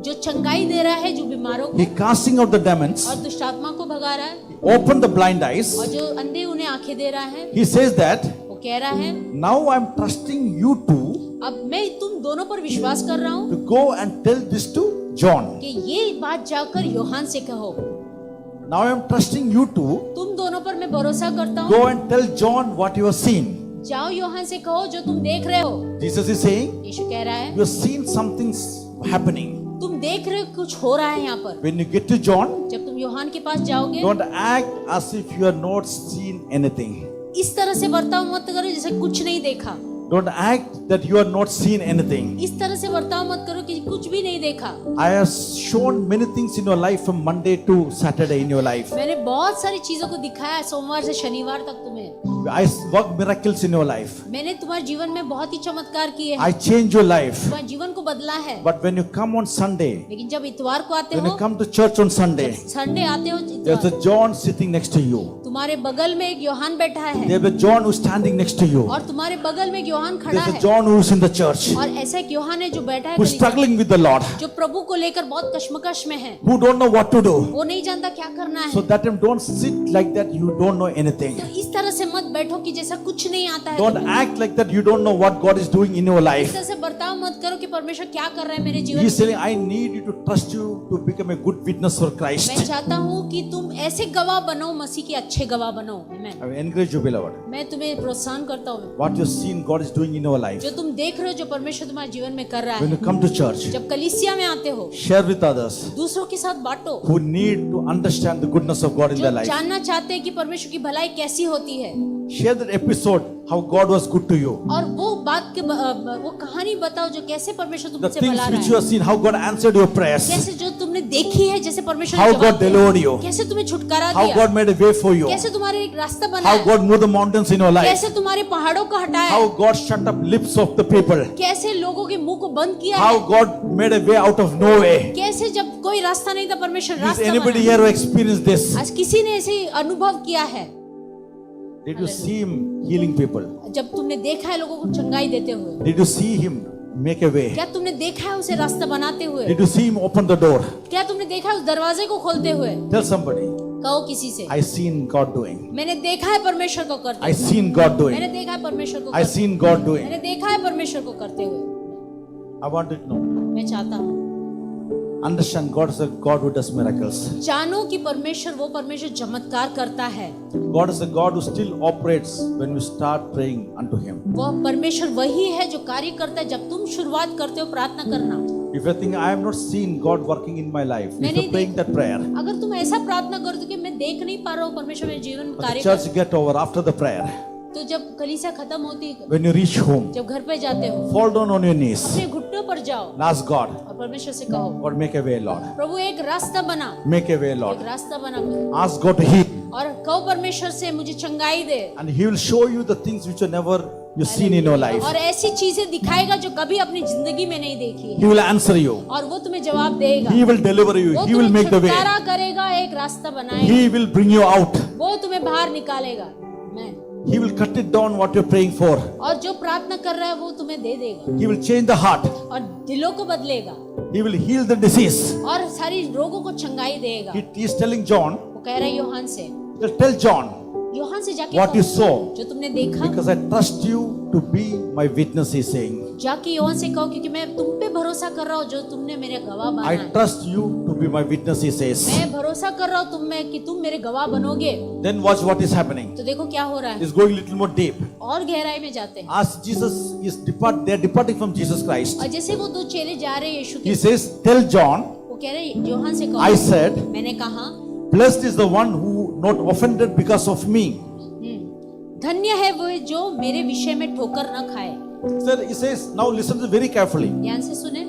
जो चंगाई दे रहा है जो बीमारों को,
He casting out the demons.
और दुष्ट आत्मा को भगा रहा है,
He opened the blind eyes.
और जो अंधे उन्हें आंखें दे रहा है।
He says that
वो कह रहा है
now I'm trusting you to
अब मैं तुम दोनों पर विश्वास कर रहा हूँ
go and tell this to John.
कि ये बात जाकर योहान से कहो।
Now I'm trusting you to
तुम दोनों पर मैं भरोसा करता हूँ,
go and tell John what you have seen.
जाओ योहान से कहो जो तुम देख रहे हो।
Jesus is saying,
यीशु कह रहा है
you have seen something happening.
तुम देख रहे हो कुछ हो रहा है यहाँ पर।
When you get to John,
जब तुम योहान के पास जाओगे
don't act as if you have not seen anything.
इस तरह से बर्ताव मत करो जैसे कुछ नहीं देखा।
Don't act that you have not seen anything.
इस तरह से बर्ताव मत करो कि कुछ भी नहीं देखा।
I have shown many things in your life from Monday to Saturday in your life.
मैंने बहुत सारी चीजों को दिखाया है सोमवार से शनिवार तक तुम्हें।
I work miracles in your life.
मैंने तुम्हारे जीवन में बहुत ही चमत्कार किए हैं,
I change your life.
तुम्हारे जीवन को बदला है।
But when you come on Sunday,
लेकिन जब इतवार को आते
when you
हो,
come to church on Sunday,
Sunday आते हो,
there's a John sitting next to you.
तुम्हारे बगल में एक योहान बैठा है,
There's a John who's standing next to you.
और तुम्हारे बगल में एक योहान खड़ा
There's a
है,
John who's in the church,
और ऐसा एक योहान है जो बैठा है
who's
कलीसिया में,
struggling with the Lord,
जो प्रभु को लेकर बहुत कश्मकश में है,
who don't know what to do.
वो नहीं जानता क्या करना
So
है।
that time don't sit like that, you don't know anything.
तो इस तरह तरह से मत बैठो कि जैसा कुछ नहीं आता है
Don't
तुम्हें।
act like that you don't know what God is doing in your
इस
life.
तरह से बर्ताव मत करो कि परमेश्वर क्या कर रहा है मेरे जीवन
He's
में।
saying, I need you to trust you to become a good witness for
मैं
Christ.
चाहता हूँ कि तुम ऐसे गवाह बनो, मसीह के अच्छे गवाह बनो। Amen।
I encourage you, beloved.
मैं तुम्हें प्रोत्साहन करता हूँ,
What you've seen God is doing in your life.
जो तुम देख रहे हो, जो परमेश्वर तुम्हारे जीवन में कर रहा
When
है।
you come to church,
जब कलीसिया में आते हो,
share with others
दूसरों के साथ बांटो,
who need to understand the goodness of God in
जो
their life.
जानना चाहते हैं कि परमेश्वर की भलाई कैसी होती है,
Share that episode, how God was good to you.
और वो बात के वो कहानी बताओ जो कैसे परमेश्वर
The
तुमसे
things
भला
which
रहा
you
है,
have seen, how God answered your prayers.
कैसे जो तुमने देखी है, जैसे परमेश्वर
How
ने जवाब
God delivered you.
दिया, कैसे तुम्हें छुटकारा
How
दिया,
God made a way for you.
कैसे तुम्हारे एक रास्ता बना
How
है,
God moved the mountains in your life.
कैसे तुम्हारे पहाड़ों को हटाया,
How God shut up lips of the people.
कैसे लोगों के मुंह को बंद किया
How
है,
God made a way out of no way.
कैसे जब कोई रास्ता नहीं था परमेश्वर
Is
रास्ता
anybody
बनाया।
here who experienced this?
आज किसी ने ऐसे अनुभव किया है,
Did you see him healing people?
जब तुमने देखा है लोगों को चंगाई देते हुए,
Did you see him make a way?
क्या तुमने देखा है उसे रास्ता बनाते हुए,
Did you see him open the door?
क्या तुमने देखा है उस दरवाजे को खोलते हुए।
Tell somebody,
कहो किसी से,
I seen God doing.
मैंने देखा है परमेश्वर को करते
I
हुए,
seen God doing.
मैंने देखा है परमेश्वर को
I
करते
seen God
हुए,
doing.
मैंने देखा है परमेश्वर को करते हुए।
I want you to know.
मैं चाहता हूँ
Understand God is a God who does miracles.
जानो कि परमेश्वर वो परमेश्वर चमत्कार करता है।
God is a God who still operates when we start praying unto Him.
वह परमेश्वर वही है जो कार्य करता है जब तुम शुरुआत करते हो प्रार्थना करना।
If you think I have not seen God working in my life, if
मैंने
you're praying that prayer,
अगर तुम ऐसा प्रार्थना करो तो कि मैं देख नहीं पा रहा हूँ परमेश्वर मेरे जीवन में
but
कार्य
the
कर,
church get over after the prayer.
तो जब कलीसिया खत्म होती है,
When you reach home,
जब घर पे जाते हो,
fall down on your knees
अपने घुटनों पर जाओ
and ask God,
और परमेश्वर से कहो,
God make a way, Lord.
प्रभु एक रास्ता बना,
Make a way,
एक
Lord.
रास्ता बना,
Ask God to heal,
और कहो परमेश्वर से मुझे चंगाई दे,
and He will show you the things which you never you seen in your life.
और ऐसी चीजें दिखाएगा जो कभी अपनी जिंदगी में नहीं देखी
He
है,
will answer you.
और वो तुम्हें जवाब देगा,
He will deliver you.
वो
He will
तुम्हें
make the way.
छुटकारा करेगा, एक रास्ता बनाएगा,
He will bring you out.
वो तुम्हें बाहर निकालेगा। मैं
He will cut it down what you're praying for.
और जो प्रार्थना कर रहा है वो तुम्हें दे देगा,
He will change the heart.
और दिलों को बदलेगा,
He will heal the disease.
और सारी रोगों को चंगाई देगा।
He is telling John,
वो कह रहा है योहान से,
tell John
योहान से जाके
what
कहो,
you saw,
जो तुमने देखा,
because I trust you to be my witness, he's saying.
जाके योहान से कहो क्योंकि मैं तुम पे भरोसा कर रहा हूँ जो तुमने मेरे गवाह बना
I
है।
trust you to be my witness, he says.
मैं भरोसा कर रहा हूँ तुम में कि तुम मेरे गवाह बनोगे।
Then watch what is happening.
तो देखो क्या हो रहा है,
He's going little more deep.
और gehराई में जाते हैं।
As Jesus is they're departing from Jesus Christ.
और जैसे वो दो चेले जा रहे हैं यीशु
He
के,
says, tell John,
वो कह रहे हैं योहान से
I
कहो,
said,
मैंने कहा
blessed is the one who not offended because of me.
धन्य है वो जो मेरे विषय में ठोकर न खाए।
Sir, he says, now listen to very carefully.
ध्यान से सुने,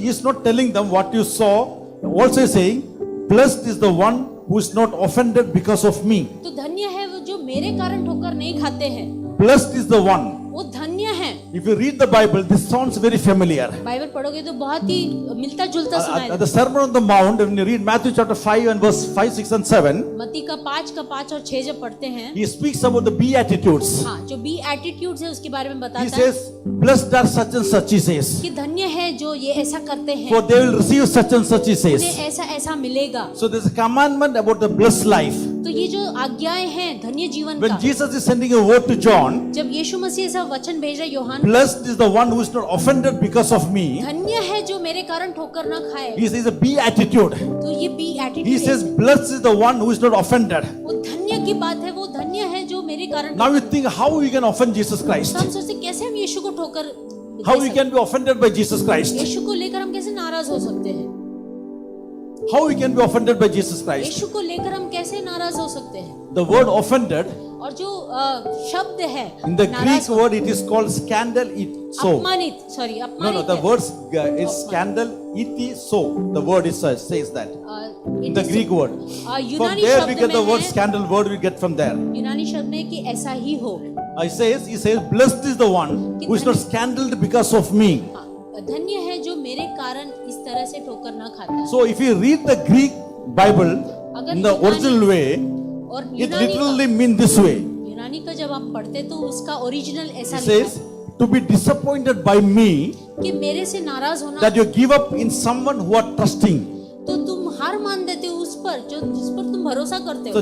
He's not telling them what you saw. Also he's saying, blessed is the one who is not offended because of me.
तो धन्य है वो जो मेरे कारण ठोकर नहीं खाते हैं,
Blessed is the one.
वो धन्य है।
If you read the Bible, this sounds very familiar.
Bible पढ़ोगे तो बहुत ही मिलता जुलता सुनाई
At the Sermon on the Mount, when you read Matthew chapter 5 and verse 5, 6 and 7,
मत्ती का 5 और 6 जब पढ़ते हैं,
he speaks about the Beatitudes.
हाँ, जो बी एटीट्यूड्स है उसके बारे में
He
बताता है
says, blessed are such and such, he says.
कि धन्य है जो ये ऐसा करते हैं,
For they will receive such and such, he
उन्हें
says.
ऐसा ऐसा मिलेगा।
So there's a commandment about the blessed life.
तो ये जो आज्ञाएं हैं धन्य जीवन
When
का,
Jesus is sending a word to John,
जब यीशु मसीह ऐसा वचन भेज रहे Yohan,
blessed is the one who is not offended because of me.
धन्य है जो मेरे कारण ठोकर ना खाए,
He says a beatitude.
तो ये बी
He
एटीट्यूड
says,
है,
blessed is the one who is not offended.
वो धन्य की बात है, वो धन्य है जो मेरे कारण।
Now you think how we can offend Jesus Christ?
तो हम सोचते कैसे हम यीशु को ठोकर दे
How we
सकते
can be offended by Jesus
हैं?
Christ?
यीशु को लेकर हम कैसे नाराज हो सकते हैं?
How we can be offended by Jesus Christ?
यीशु को लेकर हम कैसे नाराज हो सकते हैं?
The word offended,
और जो शब्द है
in the
नाराज,
Greek word, it is called scandal so.
अपमानित, सॉरी
No,
अपमानित
the
है।
word is scandal iti so. The word is says that. In the Greek word. From
यूनानी
there we
शब्द
get the
में
word
है,
scandal word we get from there.
यूनानी शब्द में कि ऐसा ही हो।
He says, blessed is the one who is not scandaled because of me.
हाँ, धन्य है जो मेरे कारण इस तरह से ठोकर ना खाता है।
So if you read the Greek Bible in the original way,
और
it
यूनानी
literally means this way.
यूनानी का जब आप पढ़ते तो उसका ओरिजिनल ऐसा
It
लिखा
says, to be disappointed by me
कि मेरे से नाराज होना,
that you give up in someone who are trusting.
तो तुम हार मान देते हो उस पर जो जिस पर तुम भरोसा करते
So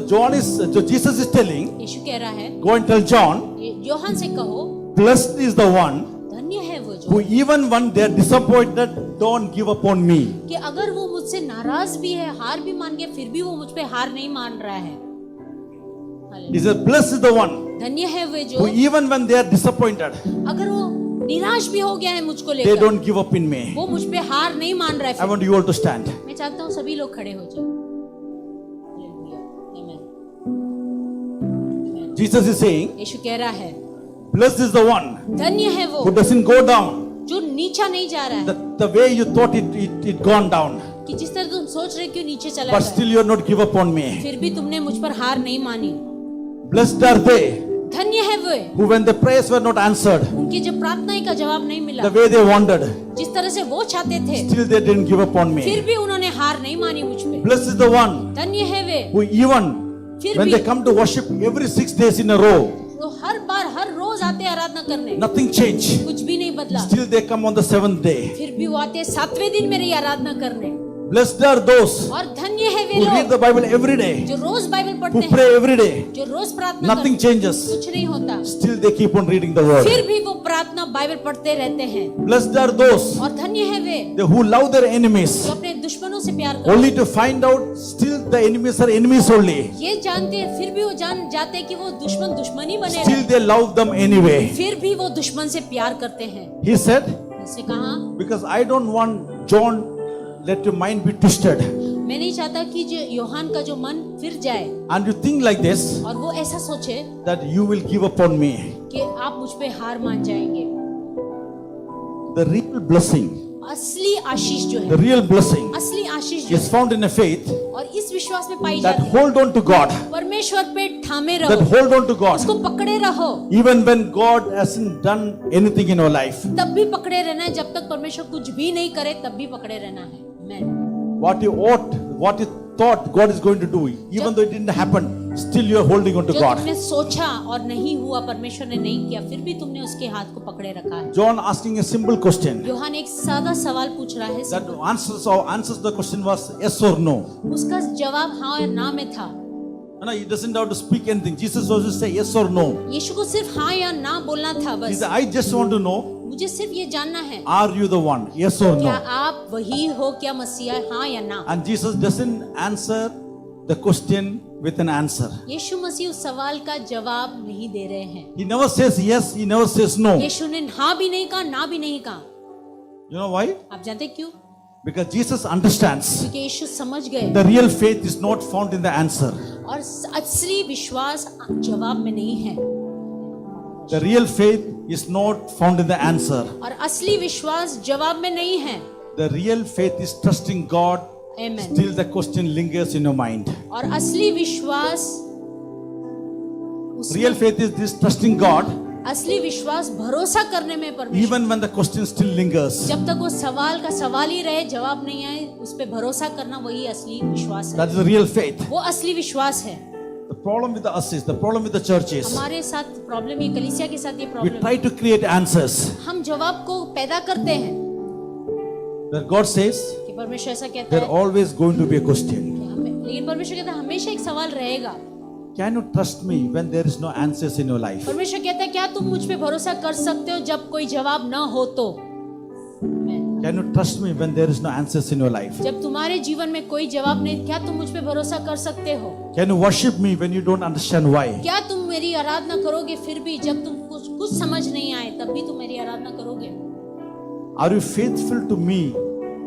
हो।
Jesus is telling,
यीशु कह रहा है,
go and tell John,
Yohan से कहो,
blessed is the one
धन्य है वो
who
जो,
even when they are disappointed, don't give up on me.
कि अगर वो मुझसे नाराज भी है, हार भी मान गया, फिर भी वो मुझ पे हार नहीं मान रहा है।
He said, blessed is the one
धन्य है वे जो,
who even when they are disappointed,
अगर वो निराश भी हो गया है मुझको
they
लेकर,
don't give up in me.
वो मुझ पे हार नहीं मान रहा है।
I want you all to stand.
मैं चाहता हूँ सभी लोग खड़े हो जाए।
Jesus is saying,
यीशु कह रहा है,
blessed is the one
धन्य है वो
who doesn't go down
जो नीचा नहीं जा रहा है,
the way you thought it gone down,
कि जिस तरह तुम सोच रहे क्यों नीचे चला
but
गया,
still you are not give up on me.
फिर भी तुमने मुझ पर हार नहीं मानी।
Blessed are they
धन्य है वे
who when the prayers were not answered
उनकी जब प्रार्थना का जवाब नहीं मिला,
the way they wanted,
जिस तरह से वो चाहते थे,
still they didn't give up on
फिर
me.
भी उन्होंने हार नहीं मानी मुझ पे।
Blessed is the one
धन्य है वे
who even
फिर
when
भी
they come to worship every 6 days in a row,
वो हर बार हर रोज आते आराधना करने,
nothing changed.
कुछ भी नहीं बदला,
Still they come on the 7th day.
फिर भी वो आते 7वें दिन मेरी आराधना करने।
Blessed are those
और धन्य है वे
who read
लोग
the Bible every day,
जो रोज बाइबल
who
पढ़ते हैं,
pray every day.
जो रोज प्रार्थना
Nothing
करते हैं,
changes.
कुछ नहीं होता,
Still they keep on reading the word.
फिर भी वो प्रार्थना बाइबल पढ़ते रहते हैं।
Blessed are those
और धन्य है वे
who love their enemies
जो अपने दुश्मनों से प्यार करते
only to find out still the enemies are enemies only.
हैं। ये जानते हैं, फिर भी वो जान जाते हैं कि वो दुश्मन दुश्मन ही बने
Still
रहे,
they love them anyway.
फिर भी वो दुश्मन से प्यार करते हैं।
He said,
उससे कहा,
because I don't want John, let your mind be twisted.
मैं नहीं चाहता कि जो योहान का जो मन फिर जाए
And you think like this,
और वो ऐसा सोचे
that you will give up on me.
कि आप मुझ पे हार मान जाएंगे।
The real blessing,
असली आशीष जो
the
है,
real blessing
असली आशीष जो
is
है,
found in a faith
और इस विश्वास में पाई
that
जाती है,
hold on to God,
परमेश्वर पे ठामे
that
रहो,
hold on to God,
उसको पकड़े रहो।
even when God hasn't done anything in our life.
तब भी पकड़े रहना है, जब तक परमेश्वर कुछ भी नहीं करे तब भी पकड़े रहना है। Amen।
What you ought, what you thought God is going to do, even though it didn't happen, still you are holding on to
जो
God.
तुमने सोचा और नहीं हुआ, परमेश्वर ने नहीं किया, फिर भी तुमने उसके हाथ को पकड़े रखा है।
John asking a simple question.
Yohan एक सादा सवाल पूछ रहा है,
That answers the question was yes or no.
उसका जवाब हाँ या ना में था।
No, he doesn't have to speak anything. Jesus was just say yes or no.
यीशु को सिर्फ हाँ या ना बोलना था
He
बस।
said, I just want to know,
मुझे सिर्फ ये जानना है,
are you the one? Yes or
क्या
no?
आप वही हो, क्या मसीहा, हाँ या ना।
And Jesus doesn't answer the question with an answer.
यीशु मसीह उस सवाल का जवाब नहीं दे रहे हैं।
He never says yes, he never says no.
यीशु ने हाँ भी नहीं कहा, ना भी नहीं कहा।
You know why?
आप जानते हैं क्यों?
Because Jesus understands
क्योंकि यीशु समझ गए
the real faith is not found in the answer.
और असली विश्वास जवाब में नहीं है,
The real faith is not found in the answer.
और असली विश्वास जवाब में नहीं है।
The real faith is trusting God.
Amen।
Still the question lingers in your mind.
और असली विश्वास
Real faith is this trusting God
असली विश्वास भरोसा करने में परमेश्वर,
even when the question still lingers.
जब तक वो सवाल का सवाल ही रहे, जवाब नहीं आए, उस पे भरोसा करना, वही असली विश्वास है।
That is the real faith.
वो असली विश्वास है।
The problem with us is, the problem with the church is,
हमारे साथ प्रॉब्लम, ये कलीसिया के साथ ये
we
problem
try to create answers.
हम जवाब को पैदा करते हैं
That God says
कि परमेश्वर ऐसा कहता
there
है
always going to be a question.
कि हमें, लेकिन परमेश्वर कहता है हमेशा एक सवाल रहेगा।
Can you trust me when there is no answers in your life?
परमेश्वर कहता है क्या तुम मुझ पे भरोसा कर सकते हो जब कोई जवाब ना हो तो?
Can you trust me when there is no answers in your life?
जब तुम्हारे जीवन में कोई जवाब नहीं, क्या तुम मुझ पे भरोसा कर सकते हो?
Can you worship me when you don't understand why?
क्या तुम मेरी आराधना करोगे फिर भी जब तुम कुछ समझ नहीं आए तब भी तुम मेरी आराधना करोगे?
Are you faithful to me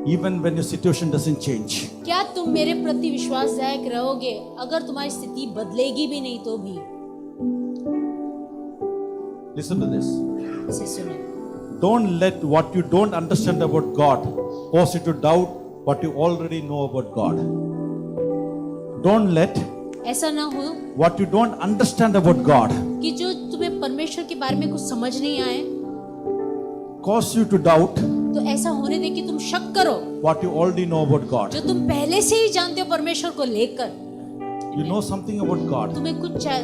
even when your situation doesn't change?
क्या तुम मेरे प्रति विश्वासदायक रहोगे अगर तुम्हारी स्थिति बदलेगी भी नहीं तो भी?
Listen to this.
इसे सुनो,
Don't let what you don't understand about God cause you to doubt what you already know about God. Don't let
ऐसा ना हो
what you don't understand about God
कि जो तुम्हें परमेश्वर के बारे में कुछ समझ नहीं आए
cause you to doubt
तो ऐसा होने दे कि तुम शक करो
what you already know about God.
जो तुम पहले से ही जानते हो परमेश्वर को लेकर।
You know something about God.
तुम्हें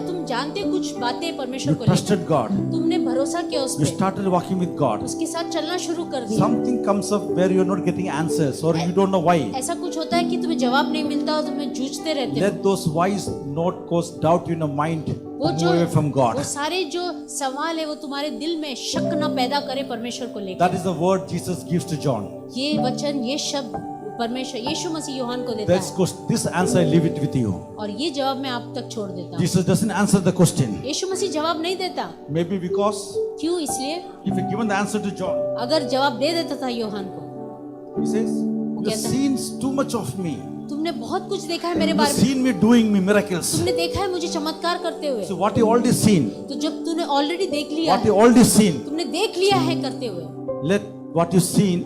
तुम जानते हो कुछ बातें परमेश्वर
You
को लेकर,
trusted God.
तुमने भरोसा किया उस
You
पे,
started walking with God.
उसके साथ चलना शुरू कर दिया।
Something comes up where you're not getting answers or you don't know why.
ऐसा कुछ होता है कि तुम्हें तुम्हें जवाब नहीं मिलता और तुम्हें जूझते रहते हो,
let those wise not cause doubt in your mind
वो
to
जो
move away from God.
वो सारे जो सवाल है वो तुम्हारे दिल में शक न पैदा करे परमेश्वर को लेकर।
That is the word Jesus gives to John.
ये वचन, ये शब्द परमेश्वर यीशु मसीह यूहन्ना को देता
That's
है,
this answer I leave it with you.
और ये जवाब मैं आप तक छोड़ देता हूँ।
Jesus doesn't answer the question.
यीशु मसीह जवाब नहीं देता,
Maybe because
क्यों? इसलिए
if he given the answer to John,
अगर जवाब दे देता था यूहन्ना को,
he says, "You've
कहता है,
seen too much of me.
तुमने बहुत कुछ देखा है मेरे
You've
बारे में,
seen me doing me miracles."
तुमने देखा है मुझे चमत्कार करते हुए,
So what you already seen,
तो जब तूने ऑलरेडी देख लिया
what
है,
you already seen,
तुमने देख लिया है करते हुए,
let what you seen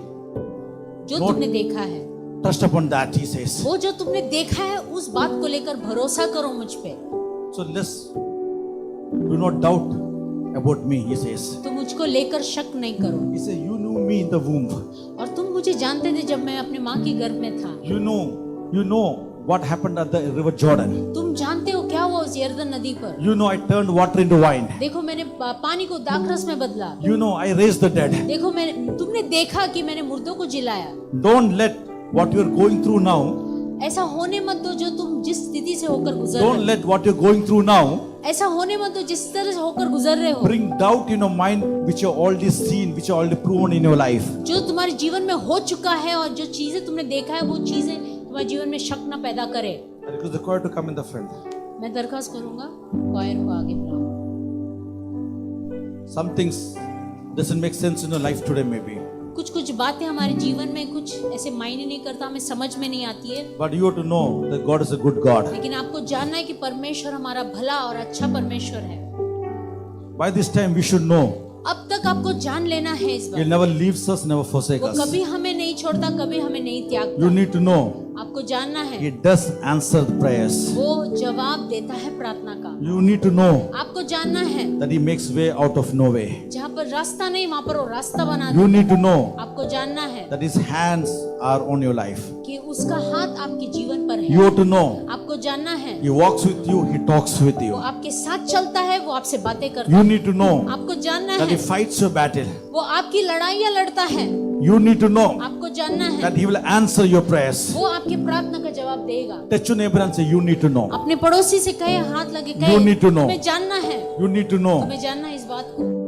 जो
Not-
तुमने देखा है,
trust upon that. He says.
वो जो तुमने देखा है उस बात को लेकर भरोसा करो मुझ पे,
So let's do not doubt about me. He says.
तो मुझको लेकर शक नहीं करो।
He said, "You knew me in the womb.
और तुम मुझे जानते थे जब मैं अपने माँ की गर्भ में था,
You know what happened at the river Jordan.
तुम जानते हो क्या हुआ उस यरदन नदी पर।
You know I turned water into wine.
देखो मैंने पानी को दाखरस में बदला,
You know I raised the dead.
देखो तुमने देखा कि मैंने मुर्दों को जिलाया।
Don't let what you are going through now.
ऐसा होने मत दो जो तुम जिस स्थिति से होकर गुजर
Don't
रहे
let what you're going through now
हो, ऐसा होने मत दो जिस तरह से होकर गुजर रहे हो,
bring doubt in your mind, which you already seen, which you already proven in your life.
जो तुम्हारे जीवन में हो चुका है और जो चीजें तुमने देखा है वो चीजें तुम्हारे जीवन में शक न पैदा करे।
I request the choir to come in the front.
मैं दरखास्त करूंगा क्वायर को आगे बुलाओ।
Some things doesn't make sense in your life today maybe.
कुछ बातें हमारे जीवन में कुछ ऐसे मायने नहीं करता, हमें समझ में नहीं आती है,
But you have to know that God is a good God.
लेकिन आपको जानना है कि परमेश्वर हमारा भला और अच्छा परमेश्वर है।
By this time we should know
अब तक आपको जान लेना है इस
He
बात,
never leaves us, never forsake
वो
us.
कभी हमें नहीं छोड़ता, कभी हमें नहीं त्यागता।
You need to know
आपको जानना है
He does answer the prayers.
वो जवाब देता है प्रार्थना का।
You need to know
आपको जानना है
that He makes way out of no way.
जहाँ पर रास्ता नहीं वहाँ पर वो रास्ता बना
You
they.
need to know
आपको जानना है
that His hands are on your life.
कि उसका हाथ आपके जीवन पर
You
है।
have to know
आपको जानना है
He walks with you, He talks with
वो
you.
आपके साथ चलता है, वो आपसे बातें करता
You
है।
need to know
आपको जानना
that
है
He fights your battle.
वो आपकी लड़ाइयाँ लड़ता है।
You need to know
आपको जानना है
that He will answer your prayers.
वो आपकी प्रार्थना का जवाब देगा।
Touch your neighbor and say, You need to know.
अपने पड़ोसी से कहे, हाथ लगे कहे,
You need to know.
तुम्हें जानना है,
You need to know.
तुम्हें जानना है इस बात को।